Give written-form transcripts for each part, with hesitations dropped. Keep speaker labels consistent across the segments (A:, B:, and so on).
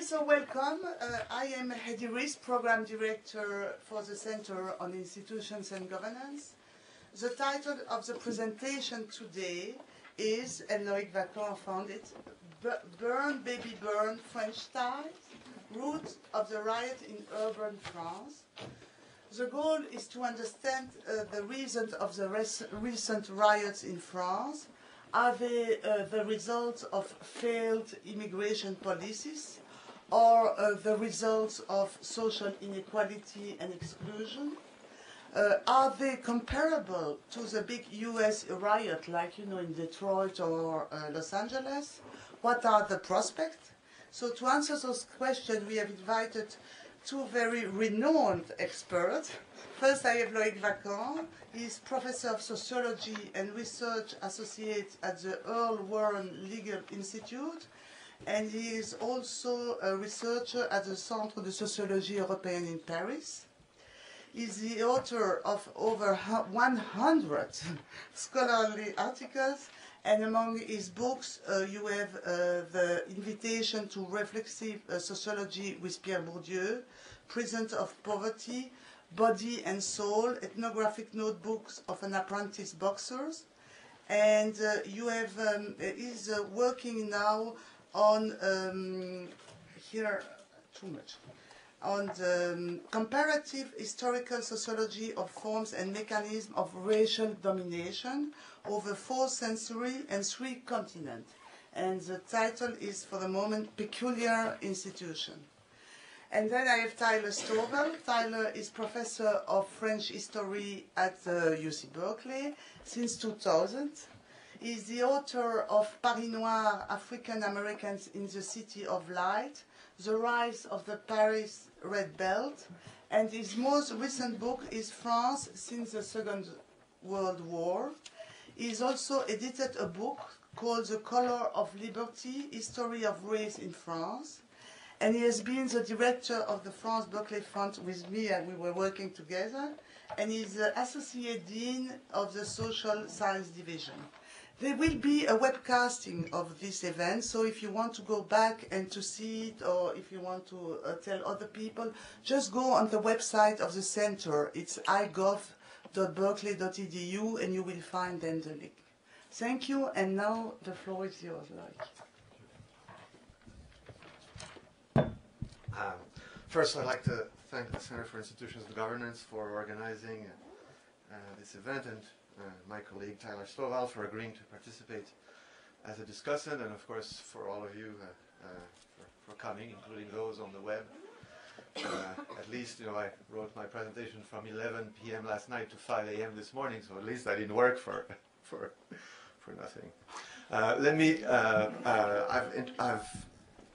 A: Okay, so welcome. I am Hedy Rees, Program Director for the Center on Institutions and Governance. The title of the presentation today is, and Loïc Wacquant found it, Burn, Baby Burn, French Style, Roots of the Riot in Urban France. The goal is to understand the reasons of the recent riots in France. Are they the result of failed immigration policies or the results of social inequality and exclusion? Are they comparable to the big US riot like, in Detroit or Los Angeles? What are the prospects? So to answer those questions, we have invited two very renowned experts. First, I have Loïc Wacquant. He is Professor of Sociology and Research Associate at the Earl Warren Legal Institute, and he is also a researcher at the Centre de Sociologie Européenne in Paris. He is the author of over 100 scholarly articles, and among his books you have The Invitation to Reflexive Sociology with Pierre Bourdieu, Prisons of Poverty, Body and Soul, Ethnographic Notebooks of an Apprentice Boxer, and you have is working now on on the comparative historical sociology of forms and mechanisms of racial domination over 4 centuries and 3 continents. And the title is, for the moment, Peculiar Institution. And then I have Tyler Stovall. Tyler is Professor of French History at UC Berkeley since 2000. He is the author of Paris Noir, African Americans in the City of Light, The Rise of the Paris Red Belt, and his most recent book is France Since the Second World War. He has also edited a book called The Color of Liberty, History of Race in France. And he has been the director of the France Berkeley Fund with me, and we were working together. And he's the associate dean of the Social Science Division. There will be a webcasting of this event, so if you want to go back and to see it, or if you want to tell other people, just go on the website of the center. It's igov.berkeley.edu, and you will find then the link. Thank you, and now the floor is yours, Loïc.
B: First, I'd like to thank the Center for Institutions and Governance for organizing this event, and my colleague Tyler Stovall for agreeing to participate as a discussant, and of course for all of you for coming, including those on the web. At least, I wrote my presentation from 11 p.m. last night to 5 a.m. this morning, so at least I didn't work for nothing.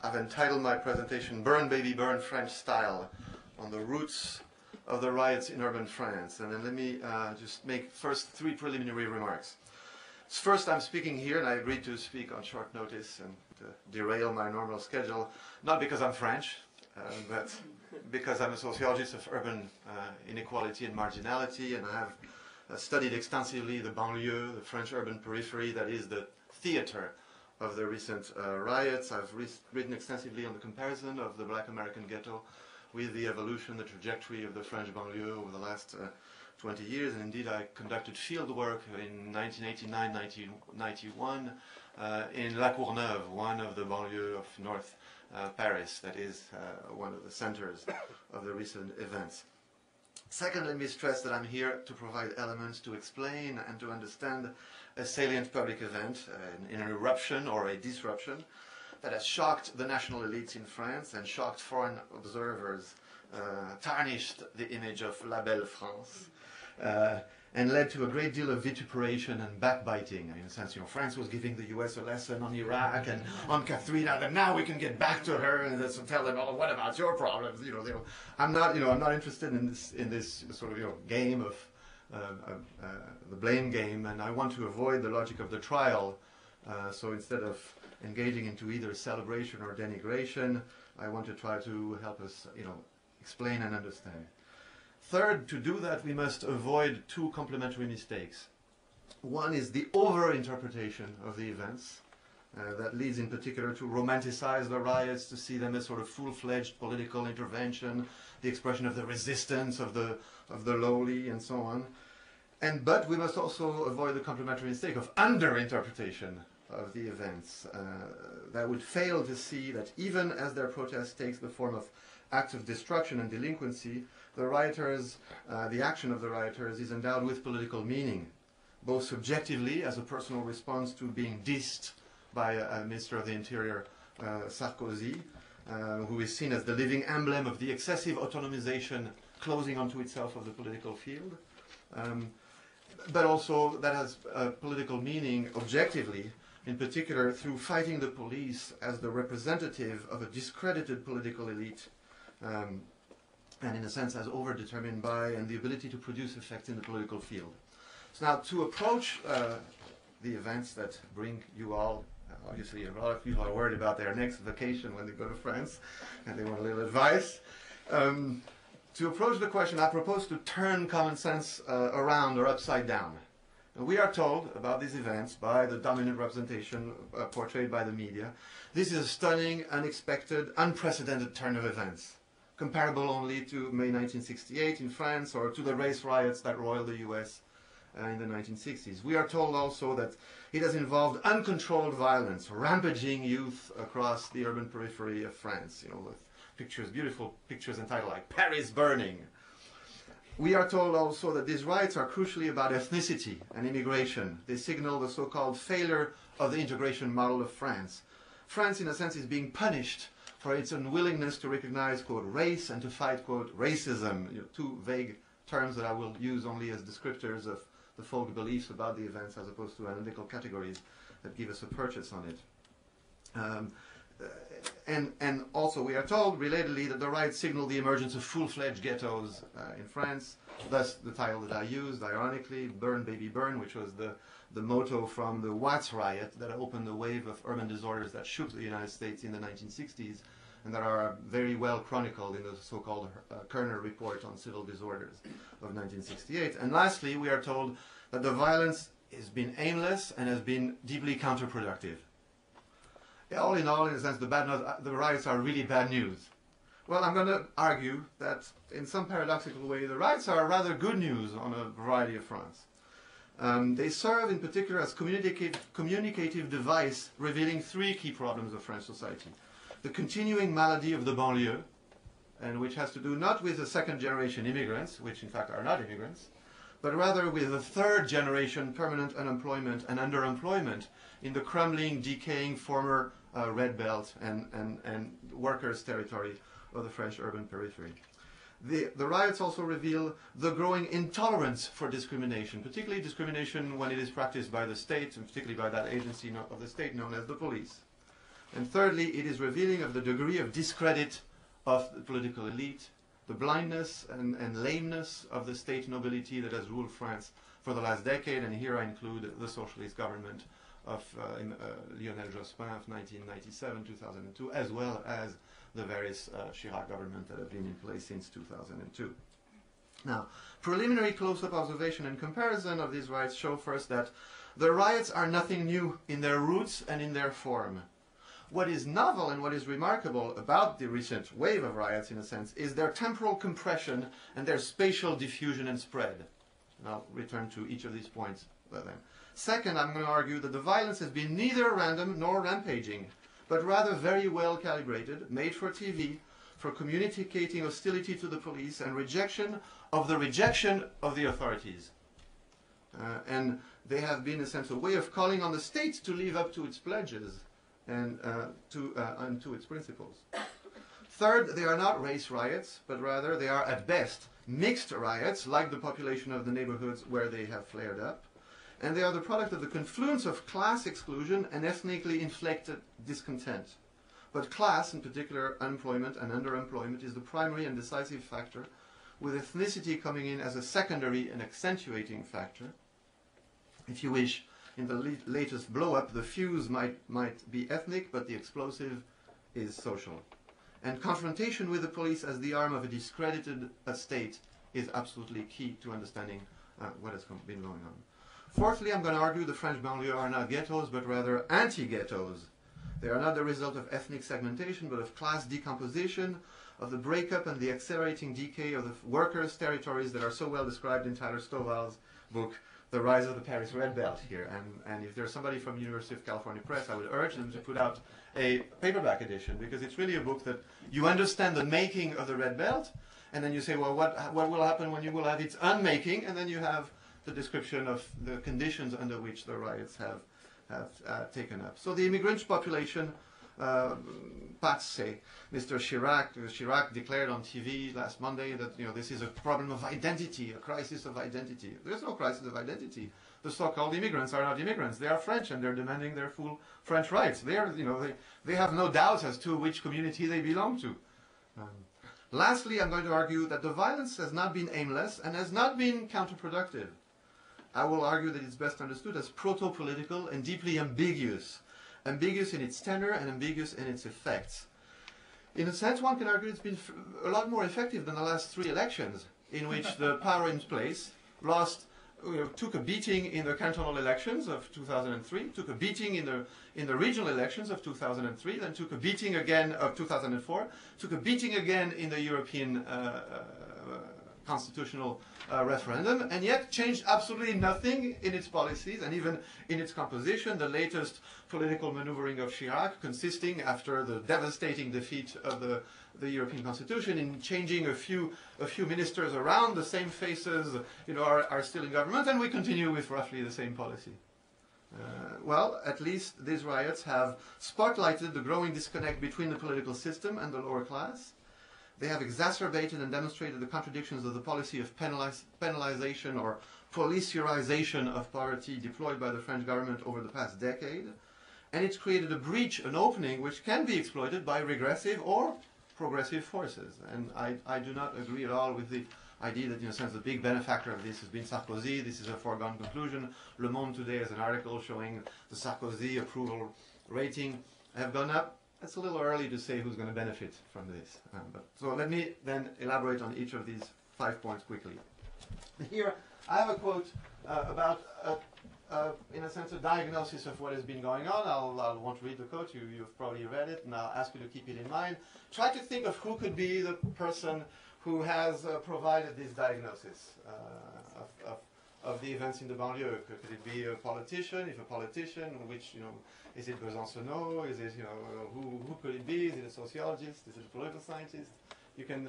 B: I've entitled my presentation Burn, Baby Burn, French Style, on the roots of the riots in urban France. And then let me just make first 3 preliminary remarks. First, I'm speaking here, and I agreed to speak on short notice and to derail my normal schedule, not because I'm French, but because I'm a sociologist of urban inequality and marginality, and I have studied extensively the banlieue, the French urban periphery, that is the theater of the recent riots. I've written extensively on the comparison of the Black American ghetto with the evolution, the trajectory of the French banlieue over the last 20 years. And indeed, I conducted field work in 1989-1991 in La Courneuve, one of the banlieues of North Paris, that is one of the centers of the recent events. Second, let me stress that I'm here to provide elements to explain and to understand a salient public event, an eruption or a disruption that has shocked the national elites in France and shocked foreign observers, tarnished the image of La Belle France, and led to a great deal of vituperation and backbiting. In a sense, France was giving the US a lesson on Iraq and on Catherine, and now we can get back to her and tell them, oh, what about your problems? I'm not interested in this sort of game of the blame game, and I want to avoid the logic of the trial. So instead of engaging into either celebration or denigration, I want to try to help us, explain and understand. Third, to do that, we must avoid 2 complementary mistakes. One is the over-interpretation of the events, that leads in particular to romanticize the riots, to see them as sort of full-fledged political intervention, the expression of the resistance of the lowly, and so on. But we must also avoid the complementary mistake of under-interpretation of the events that would fail to see that even as their protest takes the form of acts of destruction and delinquency, the rioters, the action of the rioters is endowed with political meaning, both subjectively as a personal response to being dissed by Minister of the Interior Sarkozy, who is seen as the living emblem of the excessive autonomization closing onto itself of the political field, but also that has political meaning objectively, in particular through fighting the police as the representative of a discredited political elite, and in a sense as overdetermined by and the ability to produce effects in the political field. So now to approach the events that bring you all, obviously a lot of people are worried about their next vacation when they go to France and they want a little advice. To approach the question, I propose to turn common sense around or upside down. And we are told about these events by the dominant representation portrayed by the media. This is a stunning, unexpected, unprecedented turn of events, comparable only to May 1968 in France or to the race riots that roiled the US in the 1960s. We are told also that it has involved uncontrolled violence, rampaging youth across the urban periphery of France, with pictures, beautiful pictures entitled like Paris Burning. We are told also that these riots are crucially about ethnicity and immigration. They signal the so-called failure of the integration model of France. France, in a sense, is being punished for its unwillingness to recognize, quote, race and to fight, quote, racism, two vague terms that I will use only as descriptors of the folk beliefs about the events as opposed to analytical categories that give us a purchase on it. And also we are told, relatedly, that the riots signal the emergence of full-fledged ghettos in France, thus the title that I used, ironically, Burn Baby Burn, which was the motto from the Watts riot that opened the wave of urban disorders that shook the United States in the 1960s, and that are very well chronicled in the so-called Kerner Report on Civil Disorders of 1968. And lastly, we are told that the violence has been aimless and has been deeply counterproductive. All in all, in a sense, the riots are really bad news. Well, I'm going to argue that in some paradoxical way, the riots are rather good news on a variety of fronts. They serve in particular as communicative device revealing three key problems of French society. The continuing malady of the banlieue, and which has to do not with the second-generation immigrants, which in fact are not immigrants, but rather with the third-generation permanent unemployment and underemployment in the crumbling, decaying former Red Belt and workers' territory of the French urban periphery. The riots also reveal the growing intolerance for discrimination, particularly discrimination when it is practiced by the state, and particularly by that agency of the state known as the police. And thirdly, it is revealing of the degree of discredit of the political elite, the blindness and lameness of the state nobility that has ruled France for the last decade, and here I include the socialist government of Lionel Jospin of 1997-2002, as well as the various Chirac government that have been in place since 2002. Now, preliminary close-up observation and comparison of these riots show first that the riots are nothing new in their roots and in their form. What is novel and what is remarkable about the recent wave of riots, in a sense, is their temporal compression and their spatial diffusion and spread. And I'll return to each of these points then. Second, I'm going to argue that the violence has been neither random nor rampaging, but rather very well calibrated, made for TV, for communicating hostility to the police and rejection of the authorities. And they have been, in a sense, a way of calling on the state to live up to its pledges and to its principles. Third, they are not race riots, but rather they are at best mixed riots, like the population of the neighborhoods where they have flared up. And they are the product of the confluence of class exclusion and ethnically inflected discontent. But class, in particular unemployment and underemployment, is the primary and decisive factor, with ethnicity coming in as a secondary and accentuating factor. If you wish, in the latest blow-up, the fuse might be ethnic, but the explosive is social. And confrontation with the police as the arm of a discredited state is absolutely key to understanding what has been going on. Fourthly, I'm going to argue the French banlieue are not ghettos, but rather anti-ghettos. They are not the result of ethnic segmentation, but of class decomposition, of the breakup and the accelerating decay of the workers' territories that are so well described in Tyler Stovall's book, The Rise of the Paris Red Belt here. And if there's somebody from University of California Press, I would urge them to put out a paperback edition, because it's really a book that you understand the making of the Red Belt, and then you say, well, what will happen when you will have its unmaking, and then you have the description of the conditions under which the riots have taken up. So the immigrant population, Mr. Chirac declared on TV last Monday that this is a problem of identity, a crisis of identity. There's no crisis of identity. The so-called immigrants are not immigrants. They are French, and they're demanding their full French rights. They have no doubts as to which community they belong to. Lastly, I'm going to argue that the violence has not been aimless and has not been counterproductive. I will argue that it's best understood as proto-political and deeply ambiguous. Ambiguous in its tenor and ambiguous in its effects. In a sense, one can argue it's been a lot more effective than the last 3 elections, in which the power in place took a beating in the cantonal elections of 2003, took a beating in the regional elections of 2003, then took a beating again of 2004, took a beating again in the European constitutional referendum, and yet changed absolutely nothing in its policies and even in its composition. The latest political maneuvering of Chirac, consisting, after the devastating defeat of the European Constitution, in changing a few ministers around. The same faces are still in government, and we continue with roughly the same policy. Well, at least these riots have spotlighted the growing disconnect between the political system and the lower class. They have exacerbated and demonstrated the contradictions of the policy of penalization or policiarization of poverty deployed by the French government over the past decade. And it's created a breach, an opening, which can be exploited by regressive or progressive forces. And I do not agree at all with the idea that, in a sense, the big benefactor of this has been Sarkozy. This is a foregone conclusion. Le Monde today has an article showing the Sarkozy approval rating have gone up. It's a little early to say who's going to benefit from this. So let me then elaborate on each of these 5 points quickly. Here, I have a quote about, in a sense, a diagnosis of what has been going on. I won't read the quote. You've probably read it, and I'll ask you to keep it in mind. Try to think of who could be the person who has provided this diagnosis of the events in the banlieue. Could it be a politician? If a politician, which, is it Besançon? Is it, who could it be? Is it a sociologist? Is it a political scientist? You can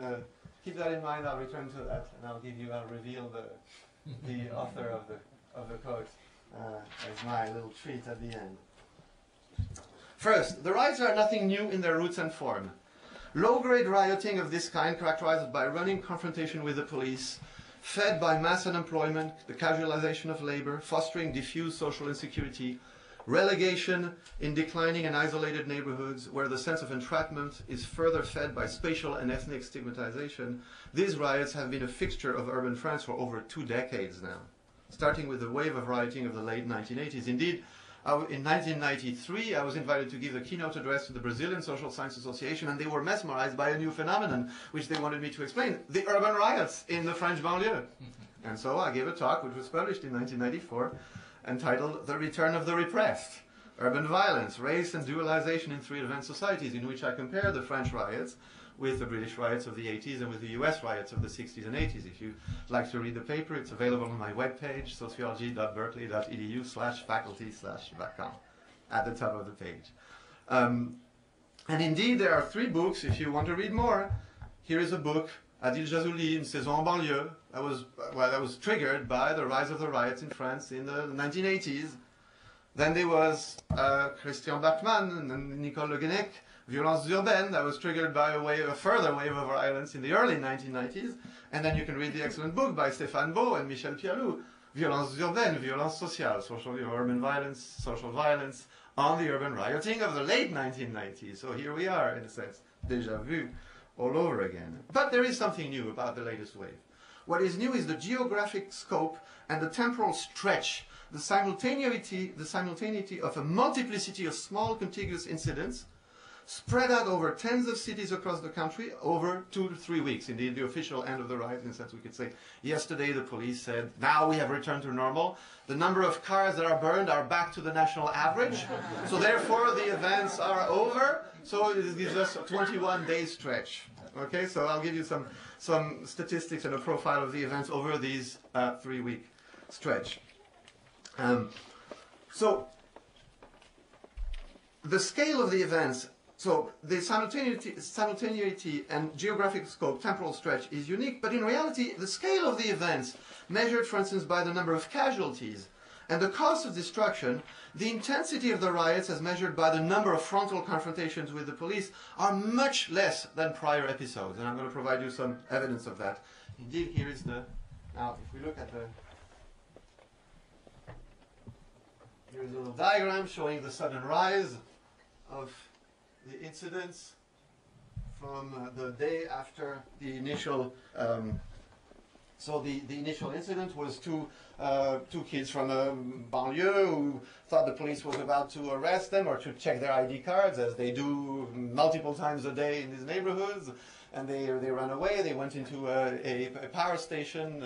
B: keep that in mind. I'll return to that, and I'll reveal the author of the quote as my little treat at the end. First, the riots are nothing new in their roots and form. Low-grade rioting of this kind, characterized by running confrontation with the police, fed by mass unemployment, the casualization of labor, fostering diffuse social insecurity, relegation in declining and isolated neighborhoods where the sense of entrapment is further fed by spatial and ethnic stigmatization, these riots have been a fixture of urban France for over 2 decades now, starting with the wave of rioting of the late 1980s. Indeed, in 1993, I was invited to give a keynote address to the Brazilian Social Science Association, and they were mesmerized by a new phenomenon, which they wanted me to explain, the urban riots in the French banlieue. And so I gave a talk, which was published in 1994, entitled The Return of the Repressed, Urban Violence, Race and Dualization in 3 Advanced Societies, in which I compare the French riots with the British riots of the 80s and with the US riots of the 60s and 80s. If you'd like to read the paper, it's available on my webpage, sociology.berkeley.edu/faculty/Wacquant, at the top of the page. And indeed, there are 3 books, if you want to read more. Here is a book, Adil Jazouli, Une saison en banlieue. That was triggered by the rise of the riots in France in the 1980s. Then there was Christian Bachmann and Nicole Le Guenec, Violences urbaines, that was triggered by a further wave of violence in the early 1990s. And then you can read the excellent book by Stéphane Beau and Michel Pialou, Violences urbaines, Violence sociale, urban violence, social violence, on the urban rioting of the late 1990s. So here we are, in a sense, déjà vu, all over again. But there is something new about the latest wave. What is new is the geographic scope and the temporal stretch, the simultaneity of a multiplicity of small contiguous incidents, spread out over tens of cities across the country over 2 to 3 weeks. Indeed, the official end of the riot, in a sense we could say, yesterday the police said, now we have returned to normal. The number of cars that are burned are back to the national average. So therefore the events are over. So it gives us a 21-day stretch. Okay, so I'll give you some statistics and a profile of the events over these 3-week stretch. So the scale of the events, so the simultaneity and geographic scope, temporal stretch is unique, but in reality, the scale of the events, measured, for instance, by the number of casualties and the cost of destruction, the intensity of the riots as measured by the number of frontal confrontations with the police are much less than prior episodes, and I'm going to provide you some evidence of that. Indeed, here is the, now if we look at the, here's a little diagram showing the sudden rise of the incidents from the day after the initial. So the initial incident was two kids from a banlieue who thought the police was about to arrest them or to check their ID cards, as they do multiple times a day in these neighborhoods. And they ran away. They went into a power station,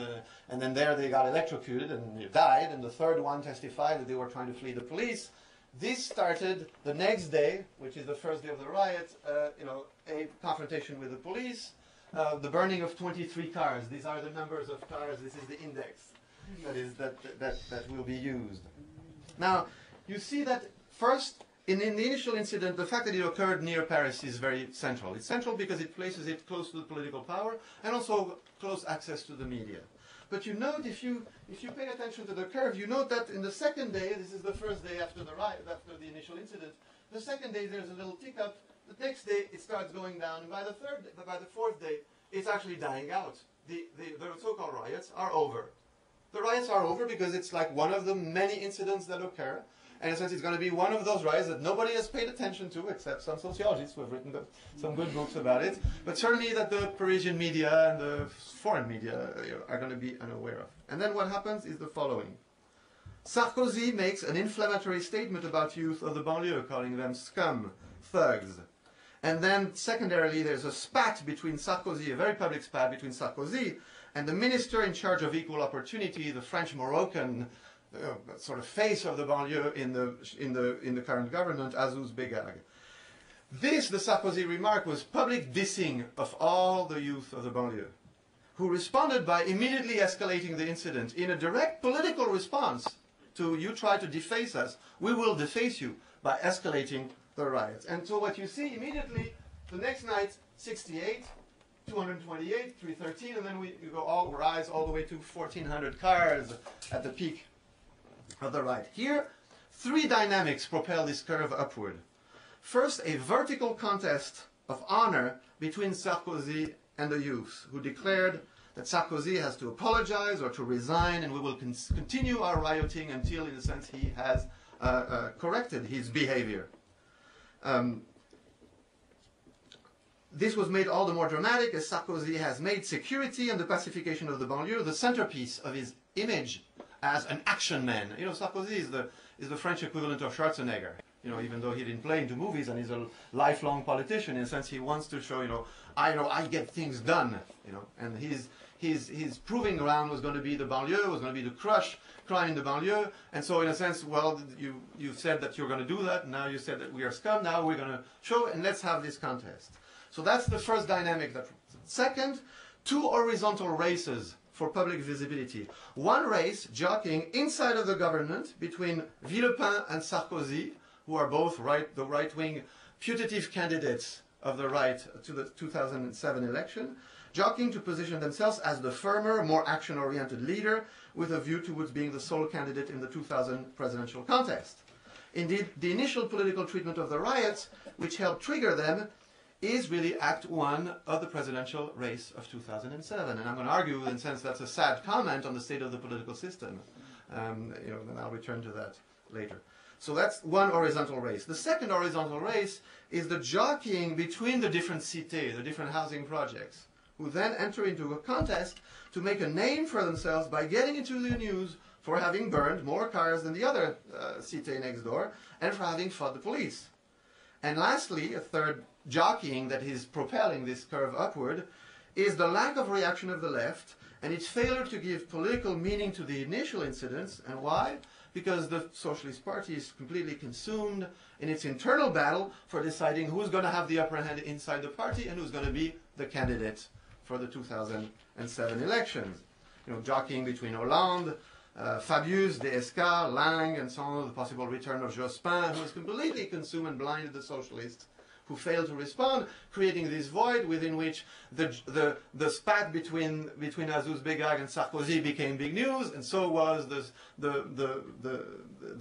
B: and then there they got electrocuted and died. And the third one testified that they were trying to flee the police. This started the next day, which is the first day of the riot, a confrontation with the police, the burning of 23 cars. These are the numbers of cars. This is the index that will be used. Now, you see that first, in the initial incident, the fact that it occurred near Paris is very central. It's central because it places it close to the political power and also close access to the media. But you note, if you pay attention to the curve, you note that in the second day, this is the first day after the riot, after the initial incident, the second day there's a little tick up, the next day it starts going down, and by the fourth day, it's actually dying out. The so-called riots are over. The riots are over because it's like one of the many incidents that occur, and in a sense it's going to be one of those riots that nobody has paid attention to, except some sociologists who have written some good books about it, but certainly that the Parisian media and the foreign media are going to be unaware of. And then what happens is the following. Sarkozy makes an inflammatory statement about youth of the banlieue, calling them scum, thugs. And then secondarily there's a spat between Sarkozy, a very public spat between Sarkozy and the minister in charge of equal opportunity, the French-Moroccan sort of face of the banlieue in the current government, Azouz Begag. This, the Sarkozy remark, was public dissing of all the youth of the banlieue, who responded by immediately escalating the incident in a direct political response to, you try to deface us, we will deface you, by escalating the riots. And so what you see immediately, the next night, 68, 228, 313, and then you go rise all the way to 1,400 cars at the peak of the riot. Here, three dynamics propel this curve upward. First, a vertical contest of honor between Sarkozy and the youth, who declared that Sarkozy has to apologize or to resign, and we will continue our rioting until, in a sense, he has corrected his behavior. This was made all the more dramatic as Sarkozy has made security and the pacification of the banlieue the centerpiece of his image as an action man. You know, Sarkozy is the French equivalent of Schwarzenegger. You know, even though he didn't play into movies and he's a lifelong politician, in a sense, he wants to show, I get things done. And his proving ground was going to be the banlieue, was going to be the crime in the banlieue. And so, in a sense, well, you've said that you're going to do that. Now you said that we are scum. Now we're going to show, and let's have this contest. So that's the first dynamic. Second, two horizontal races for public visibility. One race jockeying inside of the government between Villepin and Sarkozy, who are both the right-wing putative candidates of the right to the 2007 election, jockeying to position themselves as the firmer, more action-oriented leader with a view towards being the sole candidate in the 2000 presidential contest. Indeed, the initial political treatment of the riots, which helped trigger them, is really Act 1 of the presidential race of 2007. And I'm going to argue, in a sense, that's a sad comment on the state of the political system. And I'll return to that later. So that's one horizontal race. The second horizontal race is the jockeying between the different cités, the different housing projects, who then enter into a contest to make a name for themselves by getting into the news for having burned more cars than the other cité next door and for having fought the police. And lastly, a third jockeying that is propelling this curve upward is the lack of reaction of the left and its failure to give political meaning to the initial incidents. And why? Because the Socialist Party is completely consumed in its internal battle for deciding who's going to have the upper hand inside the party and who's going to be the candidate for the 2007 elections. You know, jockeying between Hollande, Fabius, DSK, Lang, and so on, the possible return of Jospin, who was completely consumed and blinded the socialists, who failed to respond, creating this void within which the spat between Azouz Begag and Sarkozy became big news, and so was the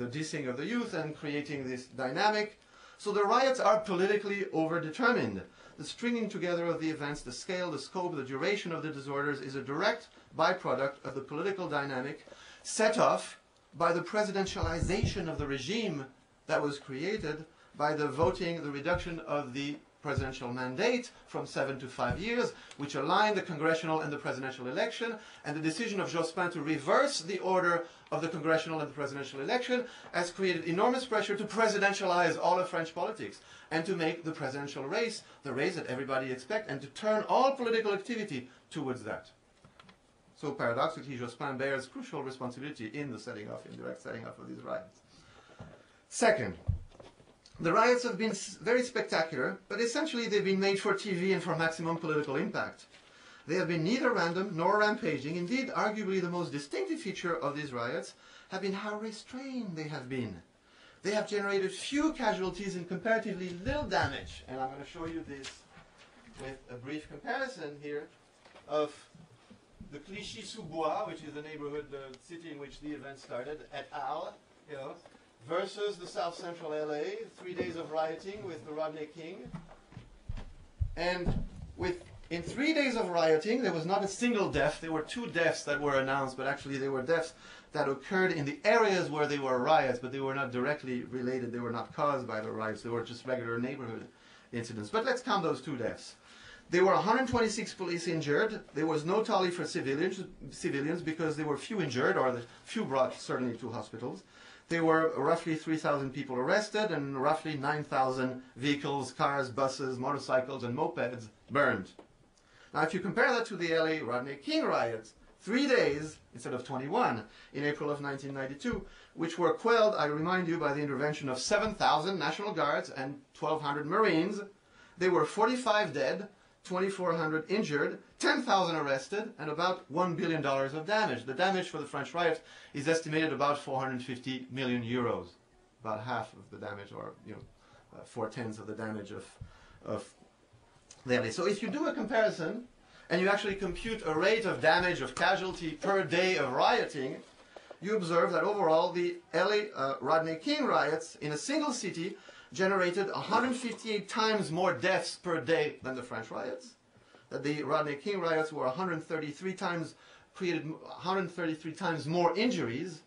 B: dissing of the youth and creating this dynamic. So the riots are politically overdetermined. The stringing together of the events, the scale, the scope, the duration of the disorders is a direct byproduct of the political dynamic set off by the presidentialization of the regime that was created by the voting, the reduction of the presidential mandate from 7 to 5 years, which aligned the congressional and the presidential election, and the decision of Jospin to reverse the order of the congressional and the presidential election has created enormous pressure to presidentialize all of French politics and to make the presidential race the race that everybody expects and to turn all political activity towards that. So paradoxically, Jospin bears crucial responsibility in the setting off, indirect setting off of these riots. Second, the riots have been very spectacular, but essentially they've been made for TV and for maximum political impact. They have been neither random nor rampaging. Indeed, arguably the most distinctive feature of these riots have been how restrained they have been. They have generated few casualties and comparatively little damage. And I'm going to show you this with a brief comparison here of the Clichy-sous-Bois, which is the neighborhood, the city in which the event started, at Arles, you know, versus the South Central LA, 3 days of rioting with the Rodney King. And in 3 days of rioting, there was not a single death. There were 2 deaths that were announced, but actually they were deaths that occurred in the areas where they were riots, but they were not directly related. They were not caused by the riots. They were just regular neighborhood incidents. But let's count those 2 deaths. There were 126 police injured. There was no tally for civilians because there were few injured, or the few brought certainly to hospitals. There were roughly 3,000 people arrested and roughly 9,000 vehicles, cars, buses, motorcycles, and mopeds burned. Now, if you compare that to the LA Rodney King riots, 3 days instead of 21 in April of 1992, which were quelled, I remind you, by the intervention of 7,000 National Guards and 1,200 Marines, there were 45 dead, 2,400 injured, 10,000 arrested, and about $1 billion of damage. The damage for the French riots is estimated about 450 million euros, about half of the damage, or 4/10 of the damage of the LA. So if you do a comparison, and you actually compute a rate of damage of casualty per day of rioting, you observe that overall the LA Rodney King riots in a single city generated 158 times more deaths per day than the French riots. That the Rodney King riots were 133 times, created 133 times more injuries,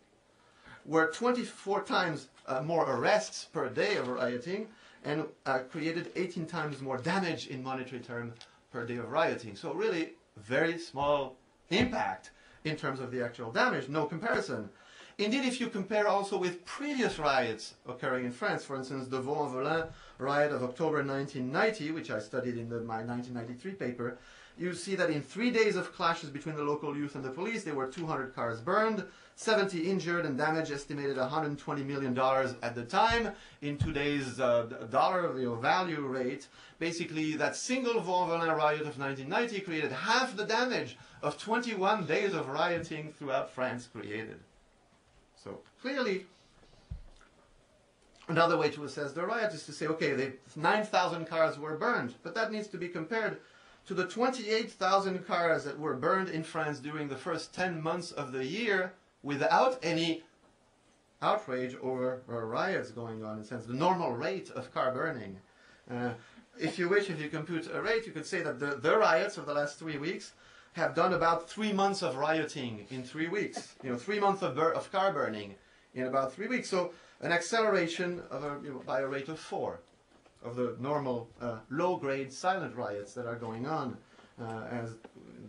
B: were 24 times more arrests per day of rioting, and created 18 times more damage in monetary terms per day of rioting. So really, very small impact in terms of the actual damage, no comparison. Indeed, if you compare also with previous riots occurring in France, for instance, the Vaux-en-Velin riot of October 1990, which I studied in my 1993 paper, you see that in 3 days of clashes between the local youth and the police, there were 200 cars burned, 70 injured, and damage estimated $120 million at the time. In today's dollar value rate, basically that single Vaux-en-Velin riot of 1990 created half the damage of 21 days of rioting throughout France created. So clearly, another way to assess the riot is to say, okay, 9,000 cars were burned, but that needs to be compared to the 28,000 cars that were burned in France during the first 10 months of the year without any outrage over riots going on, in a sense, the normal rate of car burning. If you wish, if you compute a rate, you could say that the riots of the last 3 weeks have done about 3 months of rioting in 3 weeks. 3 months of car burning in about 3 weeks. So an acceleration of by a rate of 4 of the normal low-grade silent riots that are going on as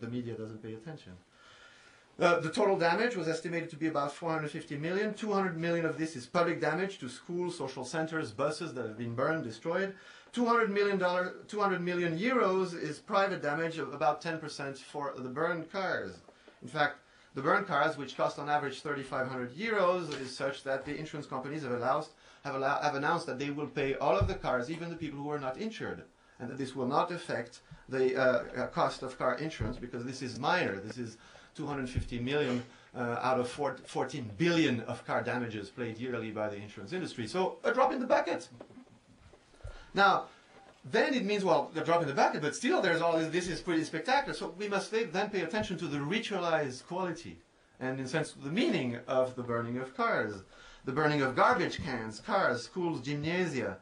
B: the media doesn't pay attention. The total damage was estimated to be about 450 million. 200 million of this is public damage to schools, social centers, buses that have been burned, destroyed. 200 million euros is private damage, of about 10% for the burned cars. In fact, the burned cars, which cost on average 3,500 euros, is such that the insurance companies have announced that they will pay all of the cars, even the people who are not insured, and that this will not affect the cost of car insurance, because this is minor. This is 250 million out of 14 billion of car damages paid yearly by the insurance industry. So a drop in the bucket. Now, then it means, well, the drop in the bucket, but still there's all this is pretty spectacular. So we must then pay attention to the ritualized quality and, in a sense, the meaning of the burning of cars, the burning of garbage cans, cars, schools, gymnasia,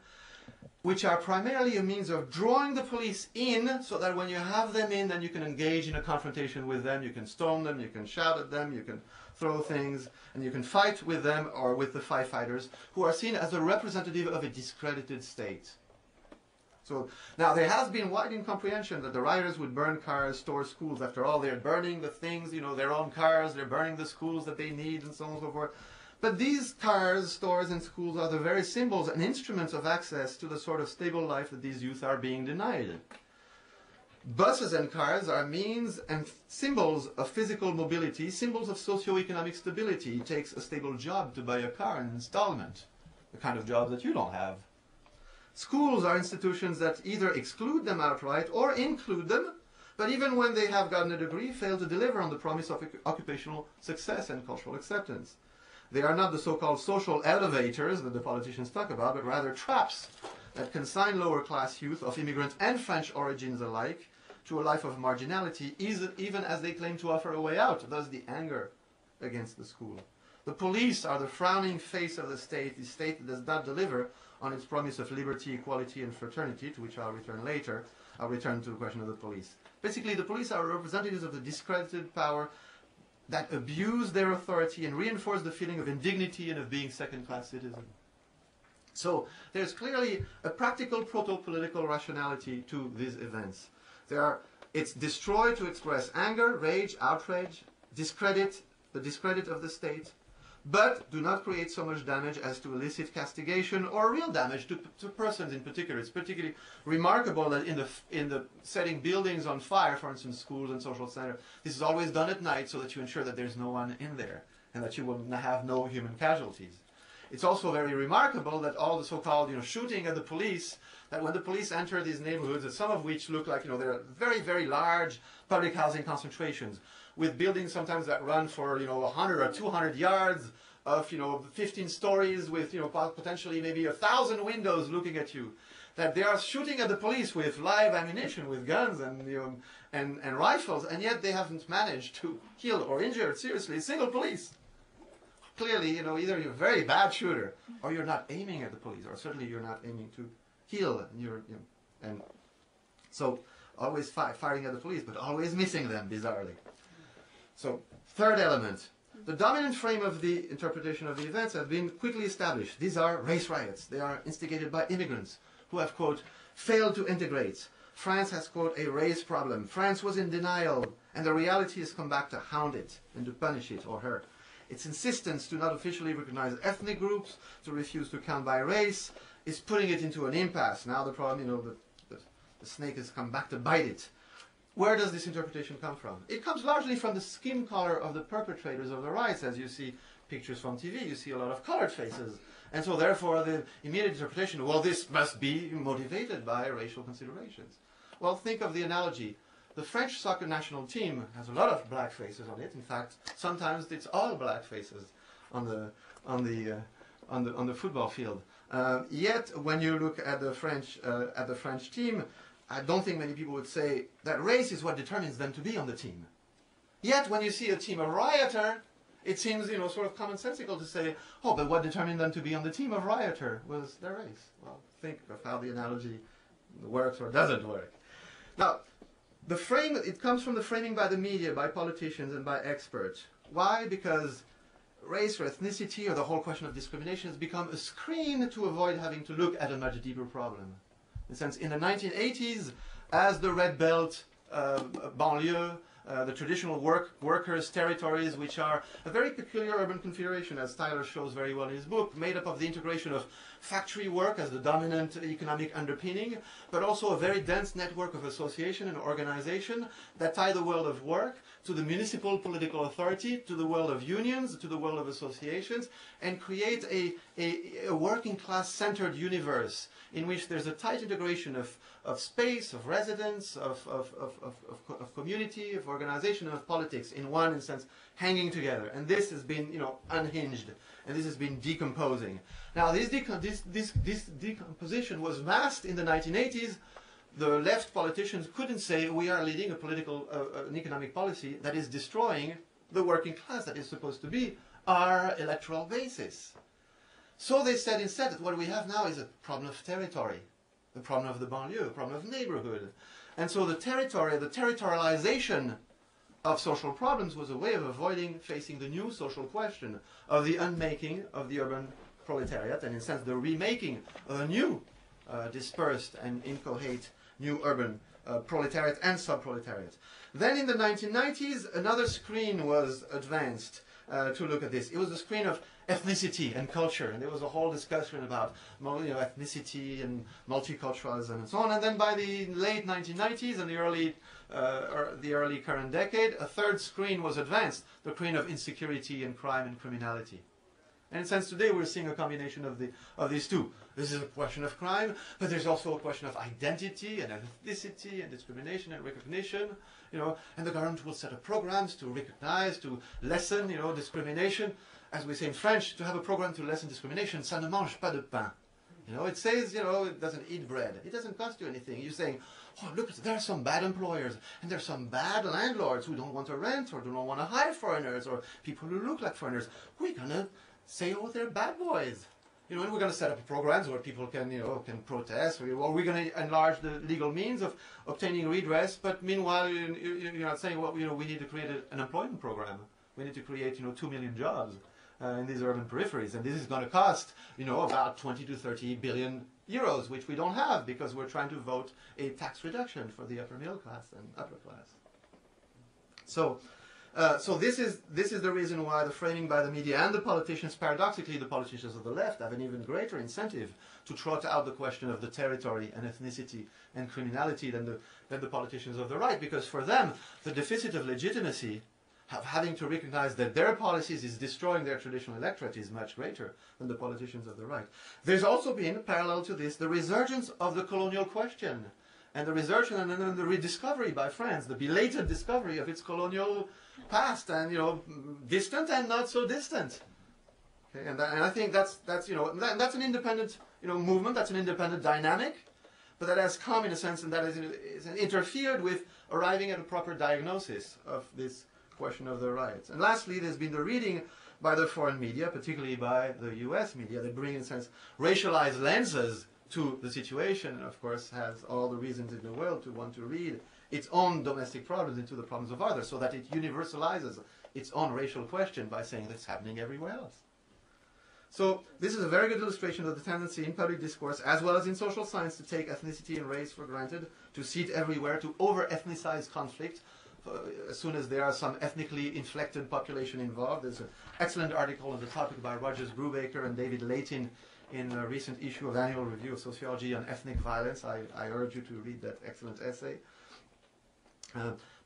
B: which are primarily a means of drawing the police in, so that when you have them in, then you can engage in a confrontation with them, you can stone them, you can shout at them, you can throw things, and you can fight with them or with the firefighters, who are seen as a representative of a discredited state. So now there has been widening comprehension that the rioters would burn cars, store schools. After all, they're burning the things, their own cars, they're burning the schools that they need, and so on and so forth. But these cars, stores, and schools are the very symbols and instruments of access to the sort of stable life that these youth are being denied. Buses and cars are means and symbols of physical mobility, symbols of socio-economic stability. It takes a stable job to buy a car in installment, the kind of job that you don't have. Schools are institutions that either exclude them outright or include them, but even when they have gotten a degree, fail to deliver on the promise of occupational success and cultural acceptance. They are not the so-called social elevators that the politicians talk about, but rather traps that consign lower-class youth of immigrant and French origins alike to a life of marginality, even as they claim to offer a way out, thus the anger against the school. The police are the frowning face of the state that does not deliver on its promise of liberty, equality, and fraternity, to which I'll return later. I'll return to the question of the police. Basically, the police are representatives of the discredited power that abuse their authority and reinforce the feeling of indignity and of being second-class citizen. So there's clearly a practical proto-political rationality to these events. It's destroyed to express anger, rage, outrage, discredit, the discredit of the state, but do not create so much damage as to elicit castigation or real damage to persons in particular. It's particularly remarkable that in the setting buildings on fire, for instance, schools and social centers, this is always done at night so that you ensure that there's no one in there and that you will have no human casualties. It's also very remarkable that all the so-called shooting at the police, that when the police enter these neighborhoods, some of which look like they're very, very large public housing concentrations, with buildings sometimes that run for 100 or 200 yards of 15 stories with potentially maybe 1,000 windows looking at you, that they are shooting at the police with live ammunition, with guns and rifles, and yet they haven't managed to kill or injure seriously a single police. Clearly, either you're a very bad shooter, or you're not aiming at the police, or certainly you're not aiming to kill. And so always firing at the police, but always missing them, bizarrely. So, third element. The dominant frame of the interpretation of the events have been quickly established. These are race riots. They are instigated by immigrants who have, quote, failed to integrate. France has, quote, a race problem. France was in denial, and the reality has come back to hound it and to punish it or her. Its insistence to not officially recognize ethnic groups, to refuse to count by race, is putting it into an impasse. Now the problem, the snake has come back to bite it. Where does this interpretation come from? It comes largely from the skin color of the perpetrators of the riots. As you see pictures from TV, you see a lot of colored faces. And so therefore the immediate interpretation, well, this must be motivated by racial considerations. Well, think of the analogy. The French soccer national team has a lot of black faces on it. In fact, sometimes it's all black faces on the football field. Yet, when you look at the French team, I don't think many people would say that race is what determines them to be on the team. Yet, when you see a team of rioter, it seems, sort of commonsensical to say, oh, but what determined them to be on the team of rioter was their race. Well, think of how the analogy works or doesn't work. Now, it comes from the framing by the media, by politicians, and by experts. Why? Because race or ethnicity or the whole question of discrimination has become a screen to avoid having to look at a much deeper problem. In a sense, in the 1980s, as the Red Belt banlieue the traditional workers' territories, which are a very peculiar urban configuration, as Tyler shows very well in his book, made up of the integration of factory work as the dominant economic underpinning, but also a very dense network of association and organization that tie the world of work to the municipal political authority, to the world of unions, to the world of associations, and create a working class centered universe in which there's a tight integration of space, of residence, of community, of organization, and of politics in one sense, hanging together. And this has been, unhinged, and this has been decomposing. Now, this decomposition was masked in the 1980s. The left politicians couldn't say we are leading a political, an economic policy that is destroying the working class that is supposed to be our electoral basis. So they said instead that what we have now is a problem of territory, the problem of the banlieue, a problem of neighborhood. And so the territory, the territorialization of social problems was a way of avoiding facing the new social question of the unmaking of the urban proletariat, and in a sense the remaking of a new dispersed and inchoate new urban proletariat and subproletariat. Then in the 1990s, another screen was advanced to look at this. It was the screen of ethnicity and culture, and there was a whole discussion about ethnicity and multiculturalism and so on. And then by the late 1990s and the early current decade, a third screen was advanced, the screen of insecurity and crime and criminality. And in a sense, today we're seeing a combination of these two. This is a question of crime, but there's also a question of identity and ethnicity and discrimination and recognition. And the government will set up programs to recognize, to lessen, discrimination. As we say in French, to have a program to lessen discrimination, ça ne mange pas de pain. It says, it doesn't eat bread. It doesn't cost you anything. You're saying, oh, look, there are some bad employers, and there are some bad landlords who don't want to rent or don't want to hire foreigners or people who look like foreigners. We're going to say, oh, they're bad boys. And we're going to set up programs where people can protest, or we're going to enlarge the legal means of obtaining redress. But meanwhile, you're not saying, well, we need to create an employment program. We need to create, 2 million jobs in these urban peripheries, and this is going to cost, about 20 to 30 billion euros, which we don't have because we're trying to vote a tax reduction for the upper middle class and upper class. So this is the reason why the framing by the media and the politicians, paradoxically, the politicians of the left have an even greater incentive to trot out the question of the territory and ethnicity and criminality than the politicians of the right, because for them the deficit of legitimacy of having to recognize that their policies is destroying their traditional electorate is much greater than the politicians of the right. There's also been, parallel to this, the resurgence of the colonial question, and the resurgence and then the rediscovery by France, the belated discovery of its colonial past, and distant and not so distant. Okay, and I think that's an independent movement, that's an independent dynamic, but that has come in a sense, and that is interfered with arriving at a proper diagnosis of this question of the riots. And lastly, there's been the reading by the foreign media, particularly by the US media, that bring in a sense racialized lenses to the situation, and of course has all the reasons in the world to want to read its own domestic problems into the problems of others, so that it universalizes its own racial question by saying that's happening everywhere else. So this is a very good illustration of the tendency in public discourse, as well as in social science, to take ethnicity and race for granted, to see it everywhere, to over-ethnicize conflict, as soon as there are some ethnically inflected population involved. There's an excellent article on the topic by Rogers Brubaker and David Leighton in a recent issue of Annual Review of Sociology on Ethnic Violence. I urge you to read that excellent essay.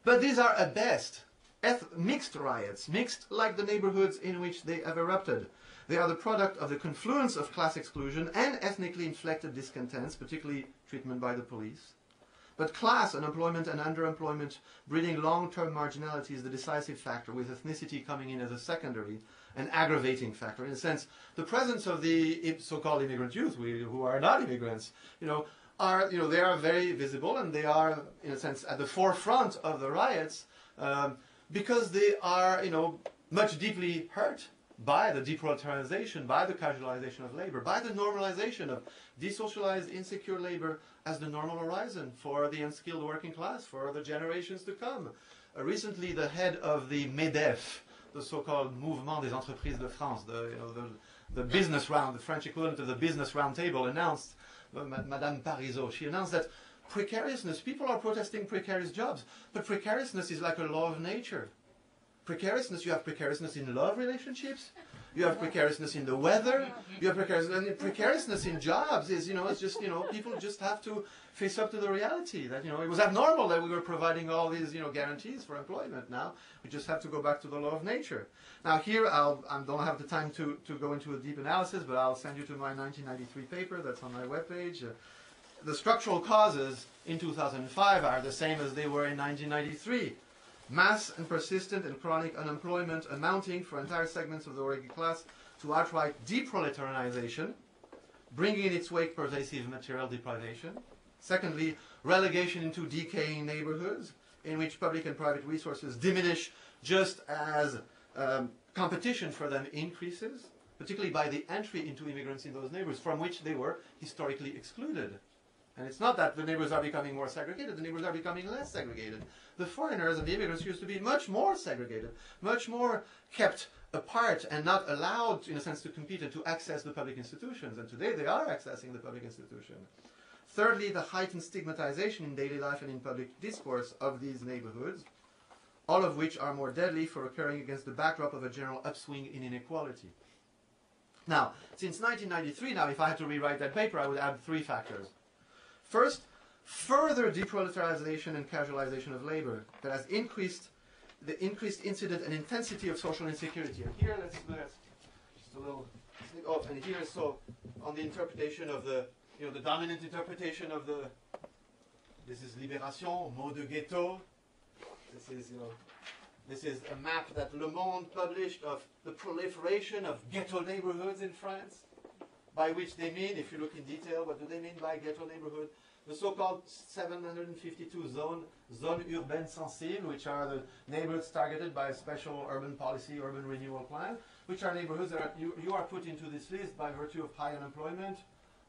B: But these are at best mixed riots, mixed like the neighborhoods in which they have erupted. They are the product of the confluence of class exclusion and ethnically inflected discontents, particularly treatment by the police. But class, unemployment and underemployment breeding long-term marginality is the decisive factor, with ethnicity coming in as a secondary and aggravating factor. In a sense, the presence of the so-called immigrant youth, who are not immigrants, they are very visible, and they are, in a sense, at the forefront of the riots because they are, much deeply hurt by the deproletarialization, by the casualization of labor, by the normalization of desocialized, insecure labor as the normal horizon for the unskilled working class, for the generations to come. Recently, the head of the MEDEF, the so-called Mouvement des Entreprises de France, the business round, the French equivalent of the business round table, announced, Madame Parizeau, she announced that precariousness, people are protesting precarious jobs, but precariousness is like a law of nature. Precariousness, you have precariousness in love relationships, you have precariousness in the weather, you have precariousness in jobs is, it's just, people just have to face up to the reality that, it was abnormal that we were providing all these, guarantees for employment. Now, we just have to go back to the law of nature. Now here, I don't have the time to go into a deep analysis, but I'll send you to my 1993 paper that's on my webpage. The structural causes in 2005 are the same as they were in 1993. Mass and persistent and chronic unemployment amounting for entire segments of the working class to outright deproletarianization, bringing in its wake pervasive material deprivation. Secondly, relegation into decaying neighborhoods in which public and private resources diminish just as competition for them increases, particularly by the entry into immigrants in those neighborhoods from which they were historically excluded. And it's not that the neighborhoods are becoming more segregated, the neighborhoods are becoming less segregated. The foreigners and the immigrants used to be much more segregated, much more kept apart and not allowed, in a sense, to compete and to access the public institutions. And today they are accessing the public institution. Thirdly, the heightened stigmatization in daily life and in public discourse of these neighborhoods, all of which are more deadly for occurring against the backdrop of a general upswing in inequality. Now, since 1993, if I had to rewrite that paper, I would add three factors. First, further deproletarization and casualization of labor that has increased the increased incidence and intensity of social insecurity. And here, let's do that. Just a little snip off. And here, so on the interpretation of the, the dominant interpretation of the. This is Libération, mot de ghetto. This is a map that Le Monde published of the proliferation of ghetto neighborhoods in France. By which they mean, if you look in detail, what do they mean by ghetto neighborhood? The so-called 752 zones urbaines sensibles, which are the neighborhoods targeted by a special urban policy, urban renewal plan, which are neighborhoods that you are put into this list by virtue of high unemployment,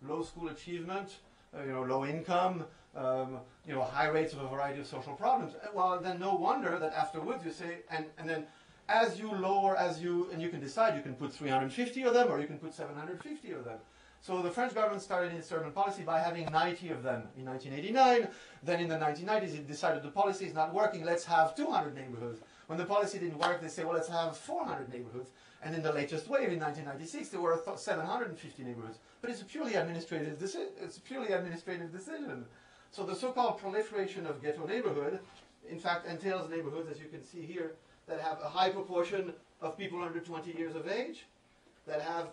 B: low school achievement, low income, high rates of a variety of social problems. Well, then no wonder that afterwards you say, and then as you lower, and you can decide, you can put 350 of them or you can put 750 of them. So the French government started its urban policy by having 90 of them in 1989. Then in the 1990s it decided the policy is not working, let's have 200 neighborhoods. When the policy didn't work, they say, well, let's have 400 neighborhoods. And in the latest wave in 1996, there were 750 neighborhoods. But it's a purely administrative decision. So the so-called proliferation of ghetto neighborhood, in fact, entails neighborhoods, as you can see here, that have a high proportion of people under 20 years of age, that have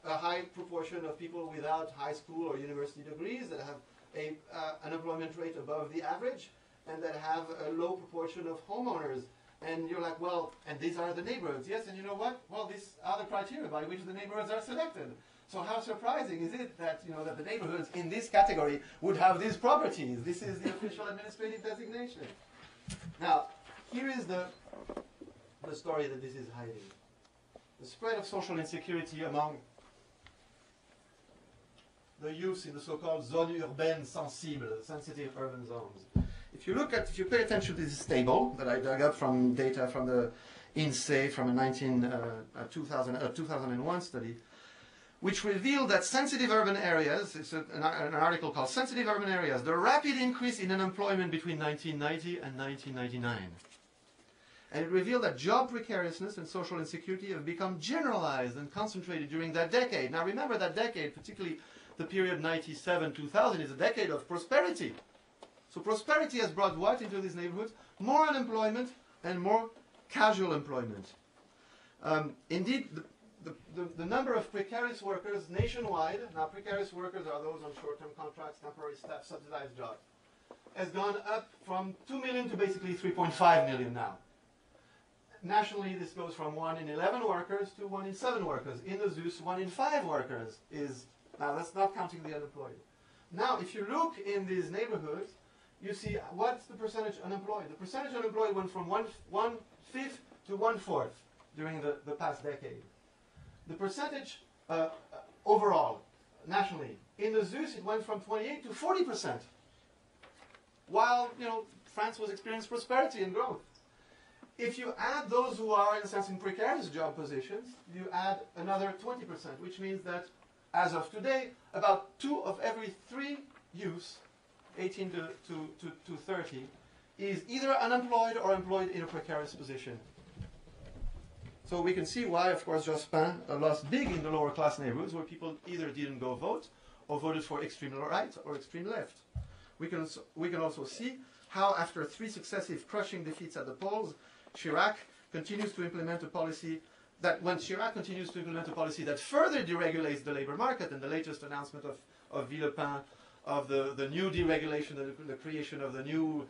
B: a high proportion of people without high school or university degrees, that have an unemployment rate above the average, and that have a low proportion of homeowners. And you're like, well, and these are the neighborhoods. Yes, and you know what? Well, these are the criteria by which the neighborhoods are selected. So how surprising is it that, that the neighborhoods in this category would have these properties? This is the official administrative designation. Now, here is the story that this is hiding. The spread of social insecurity among the youth in the so-called zones urbaines sensibles, sensitive urban zones. If you pay attention to this table that I dug up from data from the INSEE from a 2001 study, which revealed that sensitive urban areas, it's an article called Sensitive Urban Areas, the rapid increase in unemployment between 1990 and 1999. And it revealed that job precariousness and social insecurity have become generalized and concentrated during that decade. Now remember that decade, particularly the period 97-2000, is a decade of prosperity. So prosperity has brought what into these neighborhoods? More unemployment and more casual employment. Indeed, the number of precarious workers nationwide, now precarious workers are those on short-term contracts, temporary staff, subsidized jobs, has gone up from 2 million to basically 3.5 million now. Nationally, this goes from 1 in 11 workers to 1 in 7 workers. In the ZUS, 1 in 5 workers is, now that's not counting the unemployed. Now, if you look in these neighborhoods, you see what's the percentage unemployed. The percentage unemployed went from 1/5 to 1/4 during the past decade. The percentage overall, nationally, in the ZUS, it went from 28 to 40%. While, France was experiencing prosperity and growth. If you add those who are, in a sense, in precarious job positions, you add another 20%, which means that, as of today, about 2 of every 3 youths 18 to 30, is either unemployed or employed in a precarious position. So we can see why, of course, Jospin lost big in the lower class neighborhoods where people either didn't go vote or voted for extreme right or extreme left. We can also see how, after 3 successive crushing defeats at the polls, Chirac continues to implement a policy that, when Chirac continues to implement a policy that further deregulates the labor market, and the latest announcement of Villepin of the new deregulation, the creation of the new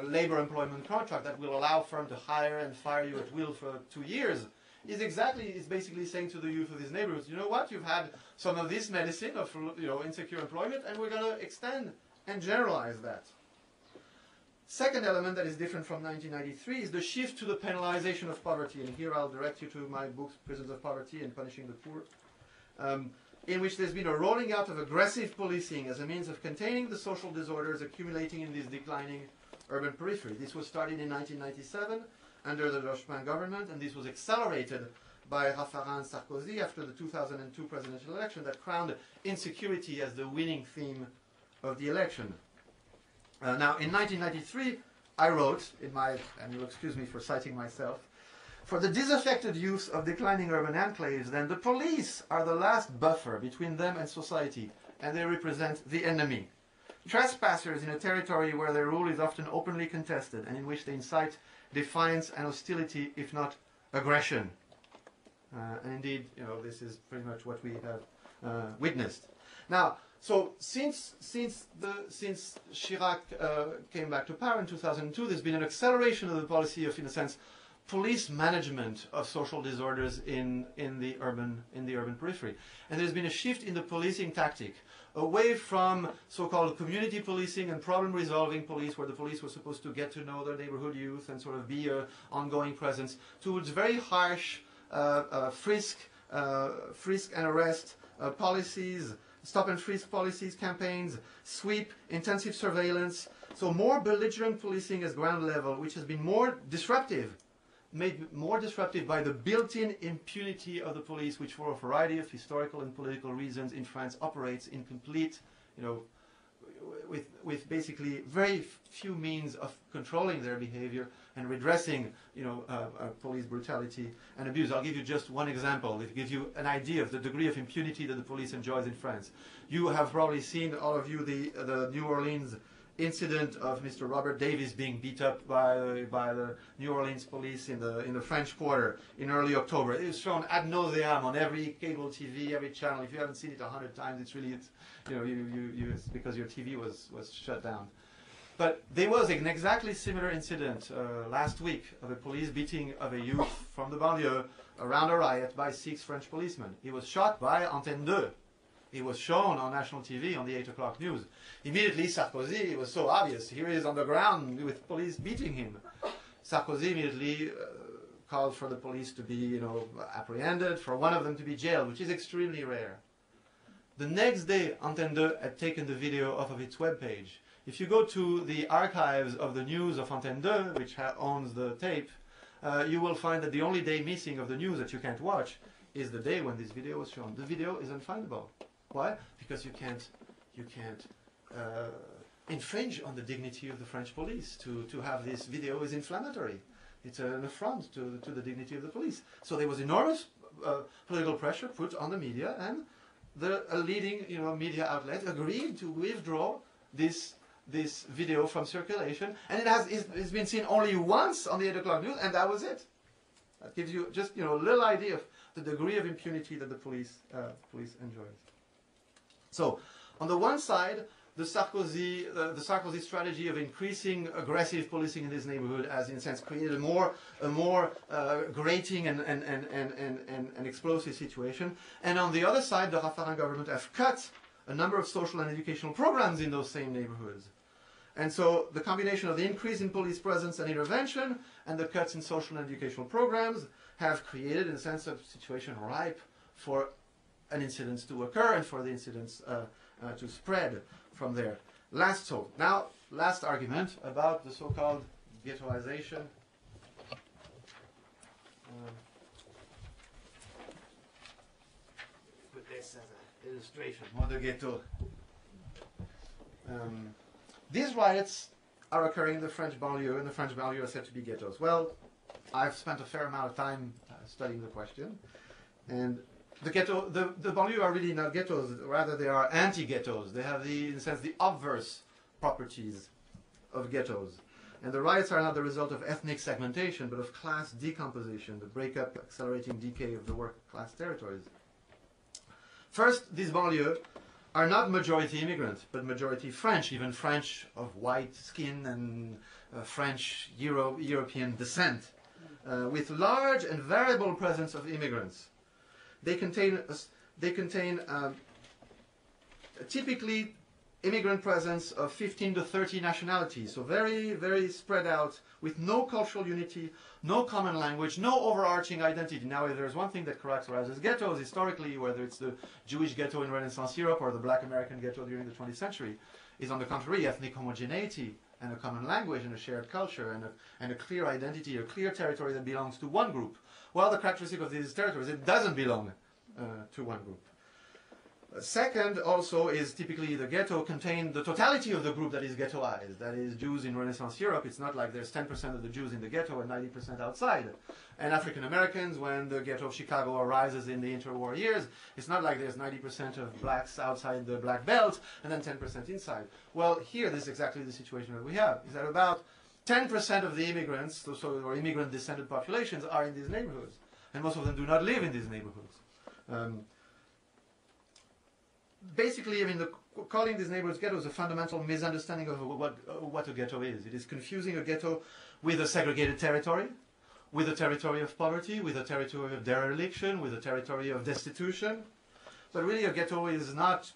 B: labor employment contract that will allow firms to hire and fire you at will for 2 years, is basically saying to the youth of these neighborhoods, you know what, you've had some of this medicine of insecure employment, and we're going to extend and generalize that. Second element that is different from 1993 is the shift to the penalization of poverty. And here I'll direct you to my book, Prisons of Poverty and Punishing the Poor, in which there's been a rolling out of aggressive policing as a means of containing the social disorders accumulating in this declining urban periphery. This was started in 1997 under the Jospin government, and this was accelerated by Raffarin and Sarkozy after the 2002 presidential election that crowned insecurity as the winning theme of the election. Now, in 1993, I wrote in my, and you'll excuse me for citing myself, for the disaffected youth of declining urban enclaves, then the police are the last buffer between them and society, and they represent the enemy. Trespassers in a territory where their rule is often openly contested and in which they incite defiance and hostility, if not aggression. And indeed, this is pretty much what we have witnessed. Now, so since Chirac came back to power in 2002, there's been an acceleration of the policy of, in a sense, police management of social disorders in the urban periphery, and there's been a shift in the policing tactic away from so-called community policing and problem-resolving police, where the police were supposed to get to know their neighborhood youth and sort of be an ongoing presence, towards very harsh frisk and arrest policies, stop and frisk policies, campaigns, sweep, intensive surveillance. So more belligerent policing at ground level, which has been more disruptive, made more disruptive by the built-in impunity of the police, which for a variety of historical and political reasons in France operates in complete, with basically very few means of controlling their behavior and redressing, police brutality and abuse. I'll give you just one example. It gives you an idea of the degree of impunity that the police enjoys in France. You have probably seen, all of you, the New Orleans incident of Mr. Robert Davis being beat up by the New Orleans police in the French Quarter in early October. It was shown ad nauseam on every cable TV, every channel. If you haven't seen it 100 times, it's it's because your TV was shut down. But there was an exactly similar incident last week of a police beating of a youth from the banlieue around a riot by 6 French policemen. He was shot by Antenne 2. It was shown on national TV on the 8 o'clock news. Immediately, Sarkozy, it was so obvious. Here he is on the ground with police beating him. Sarkozy immediately called for the police to be, apprehended, for one of them to be jailed, which is extremely rare. The next day, Antenne 2 had taken the video off of its webpage. If you go to the archives of the news of Antenne 2, which owns the tape, you will find that the only day missing of the news that you can't watch is the day when this video was shown. The video is unfindable. Why? Because you can't infringe on the dignity of the French police. To have this video is inflammatory. It's an affront to the dignity of the police. So there was enormous political pressure put on the media, and a leading media outlet agreed to withdraw this video from circulation, and it's been seen only once on the 8 o'clock news, and that was it. That gives you just a little idea of the degree of impunity that the police enjoys. So, on the one side, the Sarkozy strategy of increasing aggressive policing in this neighborhood has, in a sense, created a more grating and explosive situation. And on the other side, the Raffarin government have cut a number of social and educational programs in those same neighborhoods. And so the combination of the increase in police presence and intervention and the cuts in social and educational programs have created, in a sense, a situation ripe for an incident to occur and for the incidents to spread from there. Last argument about the so-called ghettoization. Put this as an illustration. Mot de ghetto. These riots are occurring in the French banlieue, and the French banlieue are said to be ghettos. Well, I've spent a fair amount of time studying the question, and the banlieue are really not ghettos, rather they are anti-ghettos. They have in a sense, the obverse properties of ghettos. And the riots are not the result of ethnic segmentation, but of class decomposition, the breakup, accelerating decay of the working-class territories. First, these banlieues are not majority immigrant, but majority French, even French of white skin and French European descent, with large and variable presence of immigrants. They contain typically immigrant presence of 15 to 30 nationalities, so very, very spread out, with no cultural unity, no common language, no overarching identity. Now, if there's one thing that characterizes ghettos historically, whether it's the Jewish ghetto in Renaissance Europe or the Black American ghetto during the 20th century, is on the contrary ethnic homogeneity and a common language and a shared culture and a clear identity, a clear territory that belongs to one group. Well, the characteristic of these territories, it doesn't belong to one group. Second, also, is typically the ghetto contain the totality of the group that is ghettoized. That is, Jews in Renaissance Europe. It's not like there's 10% of the Jews in the ghetto and 90% outside. And African Americans, when the ghetto of Chicago arises in the interwar years, it's not like there's 90% of blacks outside the black belt and then 10% inside. Well, here, this is exactly the situation that we have. Is that about 10% of the immigrants, or immigrant-descended populations, are in these neighborhoods. And most of them do not live in these neighborhoods. Basically, I mean, calling these neighborhoods ghettos is a fundamental misunderstanding of what a ghetto is. It is confusing a ghetto with a segregated territory, with a territory of poverty, with a territory of dereliction, with a territory of destitution. But really, a ghetto is not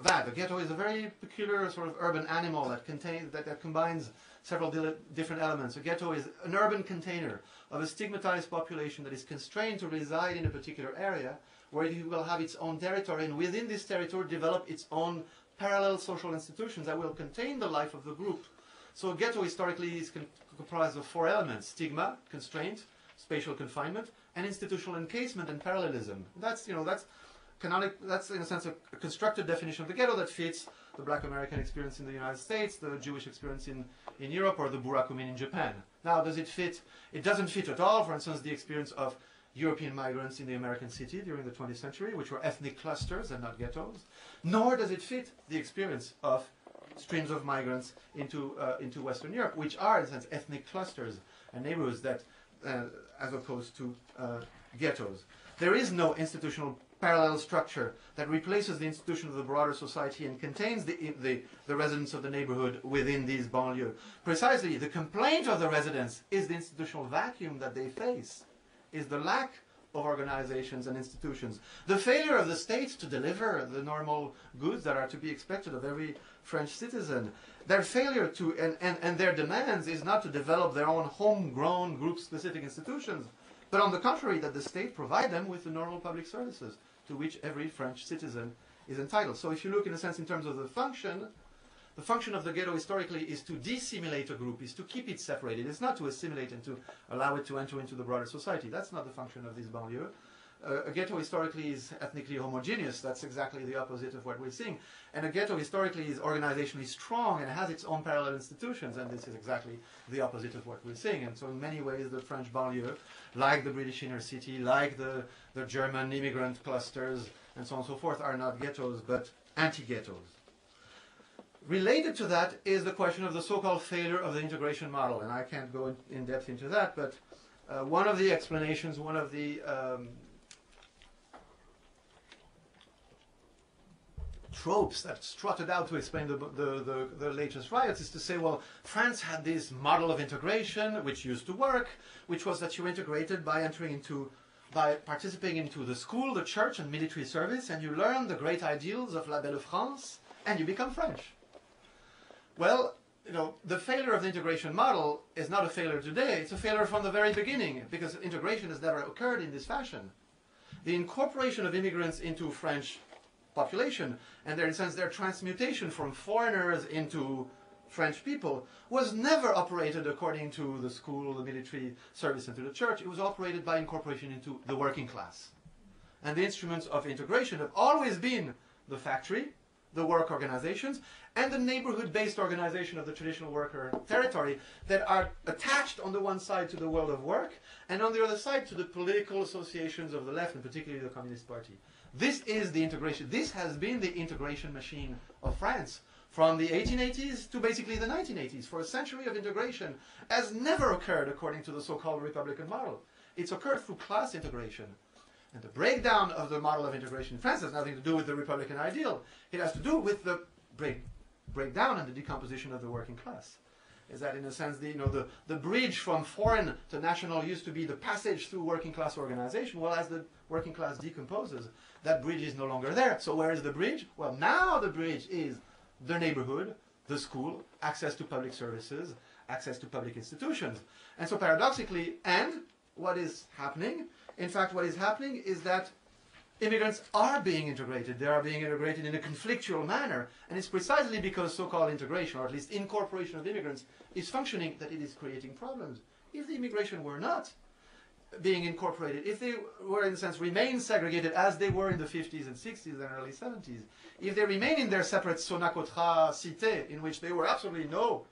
B: that. A ghetto is a very peculiar sort of urban animal that combines several different elements. A ghetto is an urban container of a stigmatized population that is constrained to reside in a particular area, where it will have its own territory, and within this territory develop its own parallel social institutions that will contain the life of the group. So a ghetto historically is comprised of four elements: stigma, constraint, spatial confinement, and institutional encasement and parallelism. That's in a sense a constructed definition of the ghetto that fits the Black American experience in the United States, the Jewish experience in Europe, or the Burakumin in Japan. Now, does it fit? It doesn't fit at all, for instance, the experience of European migrants in the American city during the 20th century, which were ethnic clusters and not ghettos. Nor does it fit the experience of streams of migrants into Western Europe, which are, in a sense, ethnic clusters and neighborhoods that, as opposed to ghettos. There is no institutional parallel structure that replaces the institution of the broader society and contains the residents of the neighborhood within these banlieues. Precisely, the complaint of the residents is the institutional vacuum that they face, is the lack of organizations and institutions. The failure of the state to deliver the normal goods that are to be expected of every French citizen. Their failure to, and their demands is not to develop their own homegrown group-specific institutions, but on the contrary, that the state provide them with the normal public services to which every French citizen is entitled. So if you look in a sense in terms of the function of the ghetto historically is to dissimulate a group, is to keep it separated. It's not to assimilate and to allow it to enter into the broader society. That's not the function of this banlieue. A ghetto historically is ethnically homogeneous. That's exactly the opposite of what we're seeing. And a ghetto historically is organizationally strong and has its own parallel institutions, and this is exactly the opposite of what we're seeing. And so in many ways, the French banlieue, like the British inner city, like the German immigrant clusters, and so on and so forth, are not ghettos, but anti-ghettos. Related to that is the question of the so-called failure of the integration model, and I can't go in depth into that, but one of the explanations, one of the tropes that strutted out to explain the latest riots is to say, well, France had this model of integration which used to work, which was that you integrated by participating into the school, the church, and military service, and you learn the great ideals of La Belle France, and you become French. Well, the failure of the integration model is not a failure today, it's a failure from the very beginning, because integration has never occurred in this fashion. The incorporation of immigrants into French population, and in a sense their transmutation from foreigners into French people, was never operated according to the school, the military service, and to the church. It was operated by incorporation into the working class. And the instruments of integration have always been the factory, the work organizations and the neighborhood-based organization of the traditional worker territory that are attached on the one side to the world of work and on the other side to the political associations of the left, and particularly the Communist Party. This is the integration. This has been the integration machine of France from the 1880s to basically the 1980s. For a century of integration has never occurred according to the so-called Republican model. It's occurred through class integration. And the breakdown of the model of integration in France has nothing to do with the Republican ideal. It has to do with the breakdown and the decomposition of the working class. Is that in a sense the bridge from foreign to national used to be the passage through working class organization. Well, as the working class decomposes, that bridge is no longer there. So where is the bridge? Well, now the bridge is the neighborhood, the school, access to public services, access to public institutions. And so paradoxically, and what is happening, in fact what is happening is that immigrants are being integrated. They are being integrated in a conflictual manner. And it's precisely because so-called integration, or at least incorporation of immigrants, is functioning that it is creating problems. If the immigration were not being incorporated, if they were in a sense remain segregated as they were in the 50s and 60s and early 70s, if they remain in their separate Sonacotra cité, in which there were absolutely no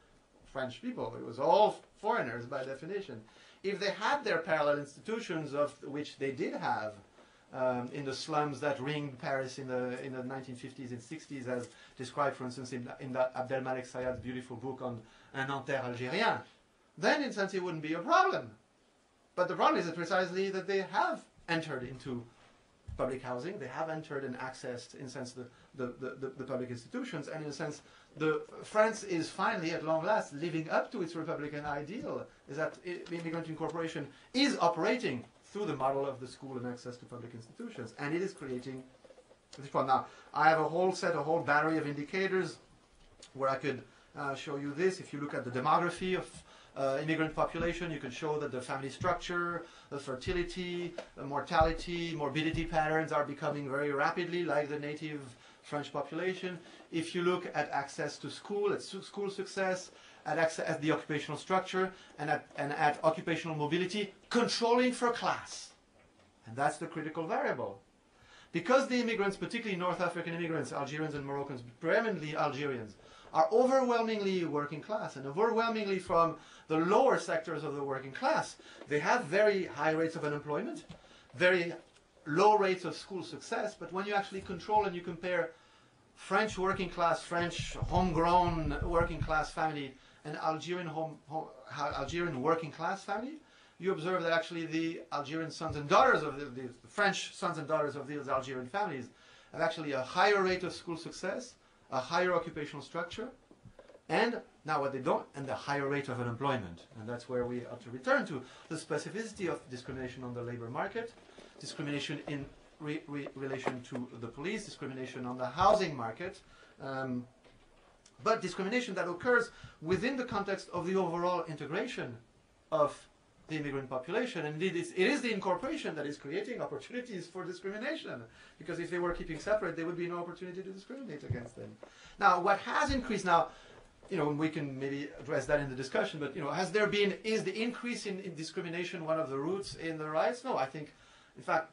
B: French people, it was all foreigners by definition, if they had their parallel institutions, of which they did have, in the slums that ringed Paris in the 1950s and 60s, as described, for instance, in that Abdelmalek Sayad's beautiful book on Un Nanterre Algérien, then in a sense it wouldn't be a problem. But the problem is that precisely that they have entered into public housing, they have entered and accessed, in a sense, the public institutions, and in a sense, France is finally, at long last, living up to its Republican ideal, is that immigrant incorporation is operating through the model of the school and access to public institutions, and it is creating this problem. Now, I have a whole battery of indicators where I could show you this. If you look at the demography of immigrant population, you can show that the family structure, the fertility, the mortality, morbidity patterns are becoming very rapidly like the native French population. If you look at access to school, at school success, at the occupational structure, and at occupational mobility, controlling for class. And that's the critical variable. Because the immigrants, particularly North African immigrants, Algerians and Moroccans, preeminently Algerians, are overwhelmingly working class and overwhelmingly from the lower sectors of the working class, they have very high rates of unemployment, very low rates of school success, but when you actually control and you compare French working class, French homegrown working class family and Algerian working class family, you observe that actually the Algerian sons and daughters of the French sons and daughters of these Algerian families have actually a higher rate of school success, a higher occupational structure, and now what they don't, and the higher rate of unemployment. And that's where we have to return to the specificity of discrimination on the labor market, discrimination in relation to the police, discrimination on the housing market, but discrimination that occurs within the context of the overall integration of the immigrant population. And indeed, it is the incorporation that is creating opportunities for discrimination, because if they were keeping separate, there would be no opportunity to discriminate against them. Now, what has increased now, we can maybe address that in the discussion, but, is the increase in discrimination one of the roots in the riots? No, I think, in fact,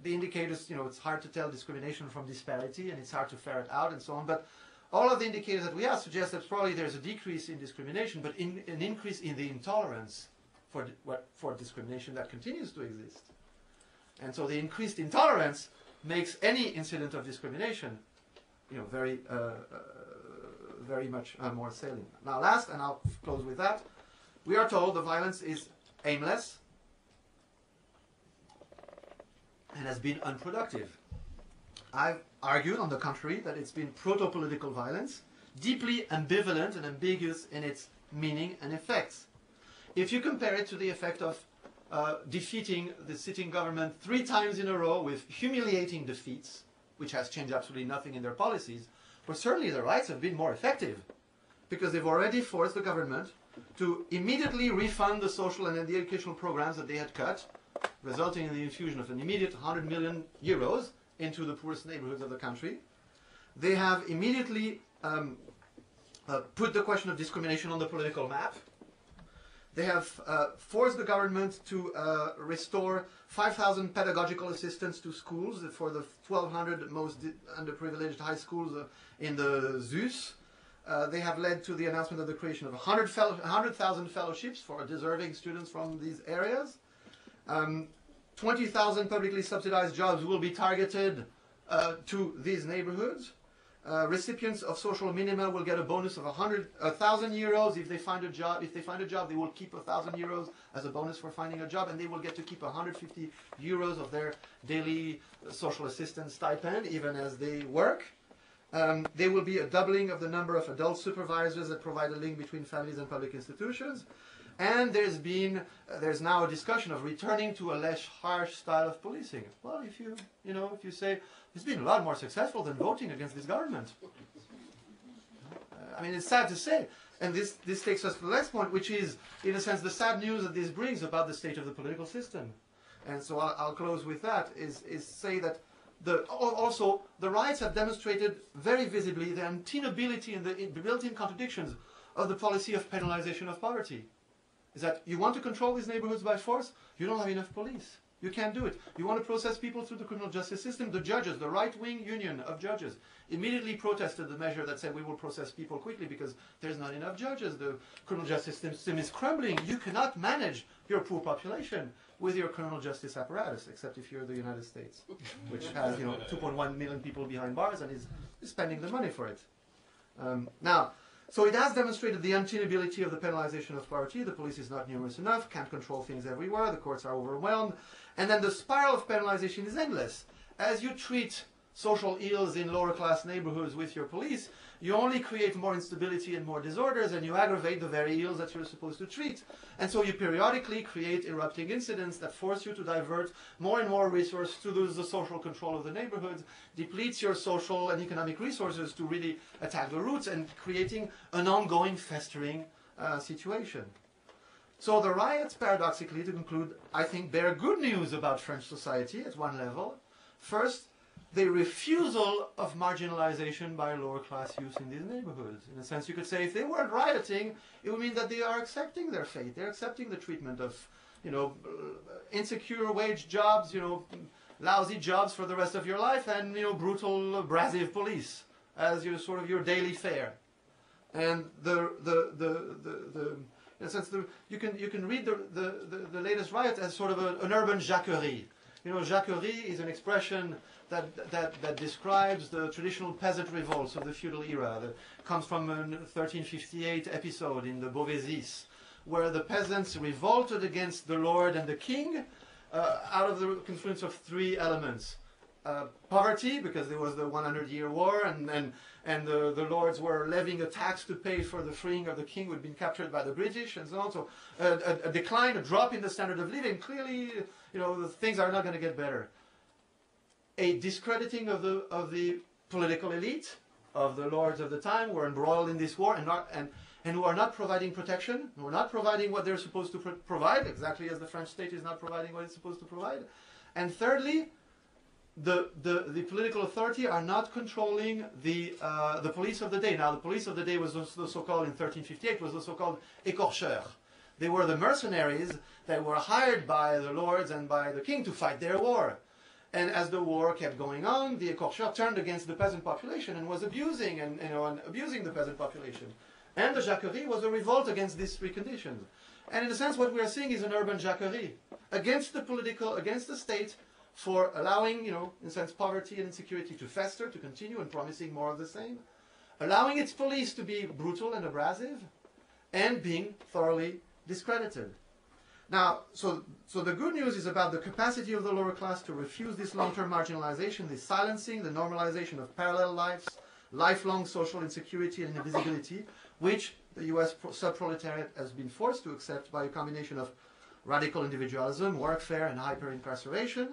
B: the indicators, it's hard to tell discrimination from disparity, and it's hard to ferret out and so on, but all of the indicators that we have suggest that probably there's a decrease in discrimination, but an increase in the intolerance for discrimination that continues to exist. And so the increased intolerance makes any incident of discrimination, very much more salient. Now last, and I'll close with that, we are told the violence is aimless and has been unproductive. I've argued, on the contrary, that it's been proto-political violence, deeply ambivalent and ambiguous in its meaning and effects. If you compare it to the effect of defeating the sitting government 3 times in a row with humiliating defeats, which has changed absolutely nothing in their policies, but certainly the riots have been more effective, because they've already forced the government to immediately refund the social and the educational programs that they had cut, resulting in the infusion of an immediate 100 million euros into the poorest neighborhoods of the country. They have immediately put the question of discrimination on the political map. They have forced the government to restore 5,000 pedagogical assistants to schools for the 1,200 most underprivileged high schools in the ZUS. They have led to the announcement of the creation of 100,000 fellowships for deserving students from these areas. 20,000 publicly subsidized jobs will be targeted to these neighborhoods. Recipients of social minima will get a bonus of 1,000 euros if they find a job. If they find a job, they will keep 1,000 euros as a bonus for finding a job, and they will get to keep 150 euros of their daily social assistance stipend, even as they work. There will be a doubling of the number of adult supervisors that provide a link between families and public institutions. And there's now a discussion of returning to a less harsh style of policing. Well, if you say it's been a lot more successful than voting against this government. I mean, it's sad to say. And this takes us to the next point, which is, in a sense, the sad news that this brings about the state of the political system. And so I'll close with that, is say that also the riots have demonstrated very visibly the untenability and the built-in contradictions of the policy of penalization of poverty. Is that you want to control these neighborhoods by force, you don't have enough police. You can't do it. You want to process people through the criminal justice system, the judges, the right-wing union of judges, immediately protested the measure that said we will process people quickly because there's not enough judges. The criminal justice system is crumbling. You cannot manage your poor population with your criminal justice apparatus, except if you're the United States, which has 2.1 million people behind bars and is spending the money for it. So it has demonstrated the untenability of the penalization of poverty. The police is not numerous enough, can't control things everywhere, the courts are overwhelmed, and then the spiral of penalization is endless. As you treat social ills in lower class neighborhoods with your police, you only create more instability and more disorders, and you aggravate the very ills that you're supposed to treat. And so you periodically create erupting incidents that force you to divert more and more resources to the social control of the neighborhoods, depletes your social and economic resources to really attack the roots, and creating an ongoing festering situation. So the riots, paradoxically, to conclude, I think bear good news about French society at one level. First, the refusal of marginalization by lower class youth in these neighborhoods. In a sense, you could say if they weren't rioting, it would mean that they are accepting their fate. They're accepting the treatment of, insecure wage jobs, lousy jobs for the rest of your life, and brutal, abrasive police as your daily fare. And in a sense, you can read the latest riot as sort of an urban jacquerie. Jacquerie is an expression that describes the traditional peasant revolts of the feudal era. That comes from a 1358 episode in the Beauvaisis, where the peasants revolted against the lord and the king out of the confluence of three elements. Poverty, because there was the 100-year war, and the lords were levying a tax to pay for the freeing of the king who had been captured by the British, and so on. So a decline, a drop in the standard of living. Clearly, things are not going to get better. A discrediting of the political elite, of the lords of the time, who are embroiled in this war and who are not providing protection, who are not providing what they're supposed to provide, exactly as the French state is not providing what it's supposed to provide. And thirdly, the political authority are not controlling the police of the day. Now, the police of the day was the so-called, in 1358, was the so-called écorcheurs. They were the mercenaries that were hired by the lords and by the king to fight their war. And as the war kept going on, the écorcheurs turned against the peasant population and was abusing abusing the peasant population. And the jacquerie was a revolt against these three conditions. And in a sense, what we are seeing is an urban jacquerie against the state, for allowing, in a sense, poverty and insecurity to fester, to continue, and promising more of the same, allowing its police to be brutal and abrasive, and being thoroughly discredited. Now, so the good news is about the capacity of the lower class to refuse this long-term marginalization, this silencing, the normalization of parallel lives, lifelong social insecurity and invisibility, which the US subproletariat has been forced to accept by a combination of radical individualism, workfare, and hyper-incarceration.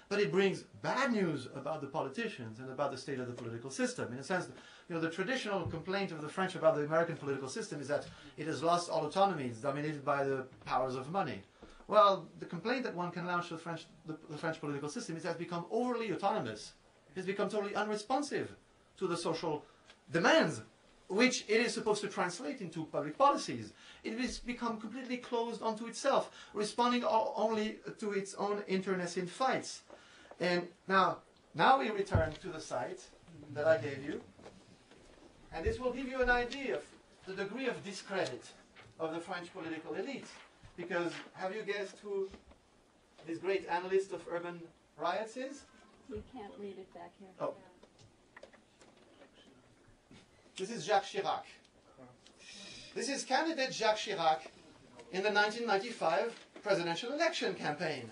B: But it brings bad news about the politicians and about the state of the political system. In a sense, the traditional complaint of the French about the American political system is that it has lost all autonomy. It's dominated by the powers of money. Well, the complaint that one can launch to the French political system is that it's become overly autonomous. It's become totally unresponsive to the social demands which it is supposed to translate into public policies. It has become completely closed onto itself, responding only to its own internecine fights. And now we return to the site that I gave you, and this will give you an idea of the degree of discredit of the French political elite. Because have you guessed who this great analyst of urban riots is?
C: We can't read it back here.
B: Oh. This is Jacques Chirac. This is candidate Jacques Chirac in the 1995 presidential election campaign,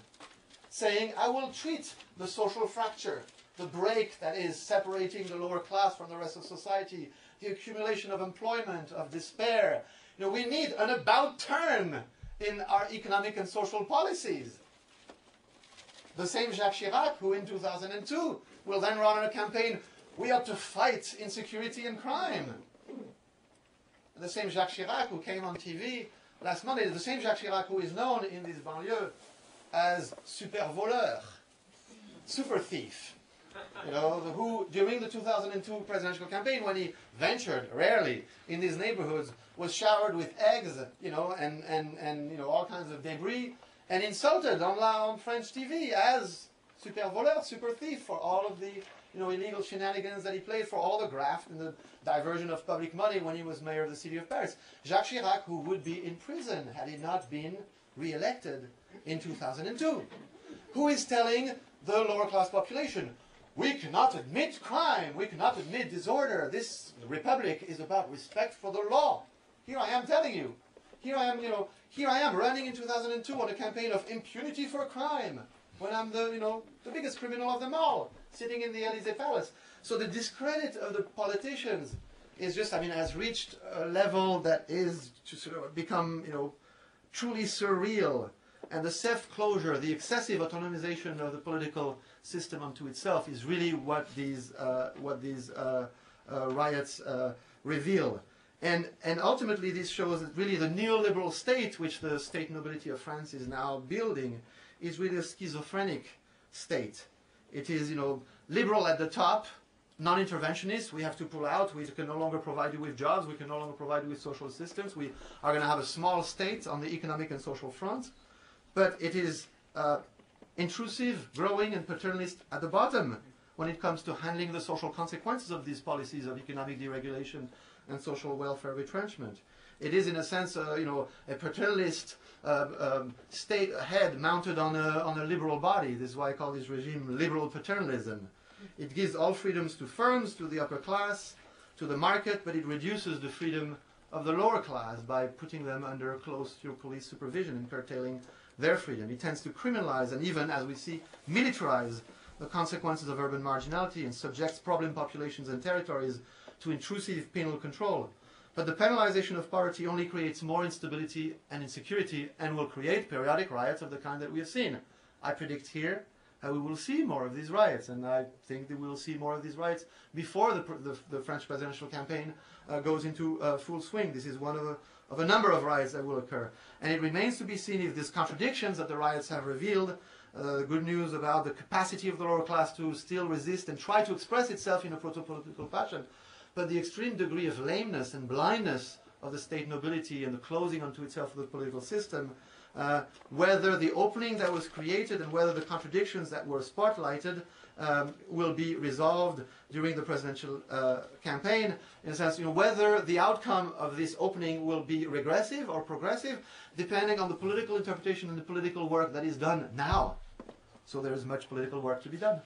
B: saying, I will treat the social fracture, the break that is separating the lower class from the rest of society, the accumulation of employment, of despair. You know, we need an about turn in our economic and social policies. The same Jacques Chirac, who in 2002 will then run on a campaign, we ought to fight insecurity and crime. The same Jacques Chirac who came on TV last Monday, the same Jacques Chirac who is known in this banlieue as super voleur, super thief. You know, who during the 2002 presidential campaign, when he ventured rarely in these neighborhoods, was showered with eggs, you know, and you know, all kinds of debris, and insulted on French TV as super voleur, super thief, for all of the, you know, illegal shenanigans that he played, for all the graft and the diversion of public money when he was mayor of the city of Paris. Jacques Chirac, who would be in prison had he not been re-elected in 2002, who is telling the lower class population, we cannot admit crime, we cannot admit disorder, this republic is about respect for the law. Here I am telling you, here I am, you know, here I am running in 2002 on a campaign of impunity for crime, when I'm the, you know, the biggest criminal of them all, sitting in the Élysée Palace. So the discredit of the politicians is just, I mean, has reached a level that is to sort of become, you know, truly surreal. And the self-closure, the excessive autonomization of the political system unto itself is really what these riots reveal. And ultimately this shows that really the neoliberal state, which the state nobility of France is now building, is really a schizophrenic state. It is, you know, liberal at the top, non-interventionist, we have to pull out, we can no longer provide you with jobs, we can no longer provide you with social systems, we are going to have a small state on the economic and social front, but it is intrusive, growing and paternalist at the bottom when it comes to handling the social consequences of these policies of economic deregulation and social welfare retrenchment. It is, in a sense, you know, a paternalist state head mounted on a liberal body. This is why I call this regime liberal paternalism. It gives all freedoms to firms, to the upper class, to the market, but it reduces the freedom of the lower class by putting them under close police supervision and curtailing their freedom. It tends to criminalize and even, as we see, militarize the consequences of urban marginality and subjects problem populations and territories to intrusive penal control. But the penalization of poverty only creates more instability and insecurity and will create periodic riots of the kind that we have seen. I predict here we will see more of these riots, and I think that we will see more of these riots before the French presidential campaign goes into full swing. This is one of a number of riots that will occur. And it remains to be seen if these contradictions that the riots have revealed, good news about the capacity of the lower class to still resist and try to express itself in a proto-political fashion, but the extreme degree of lameness and blindness of the state nobility and the closing onto itself of the political system, whether the opening that was created and whether the contradictions that were spotlighted will be resolved during the presidential campaign, in a sense, you know, whether the outcome of this opening will be regressive or progressive, depending on the political interpretation and the political work that is done now. So there is much political work to be done.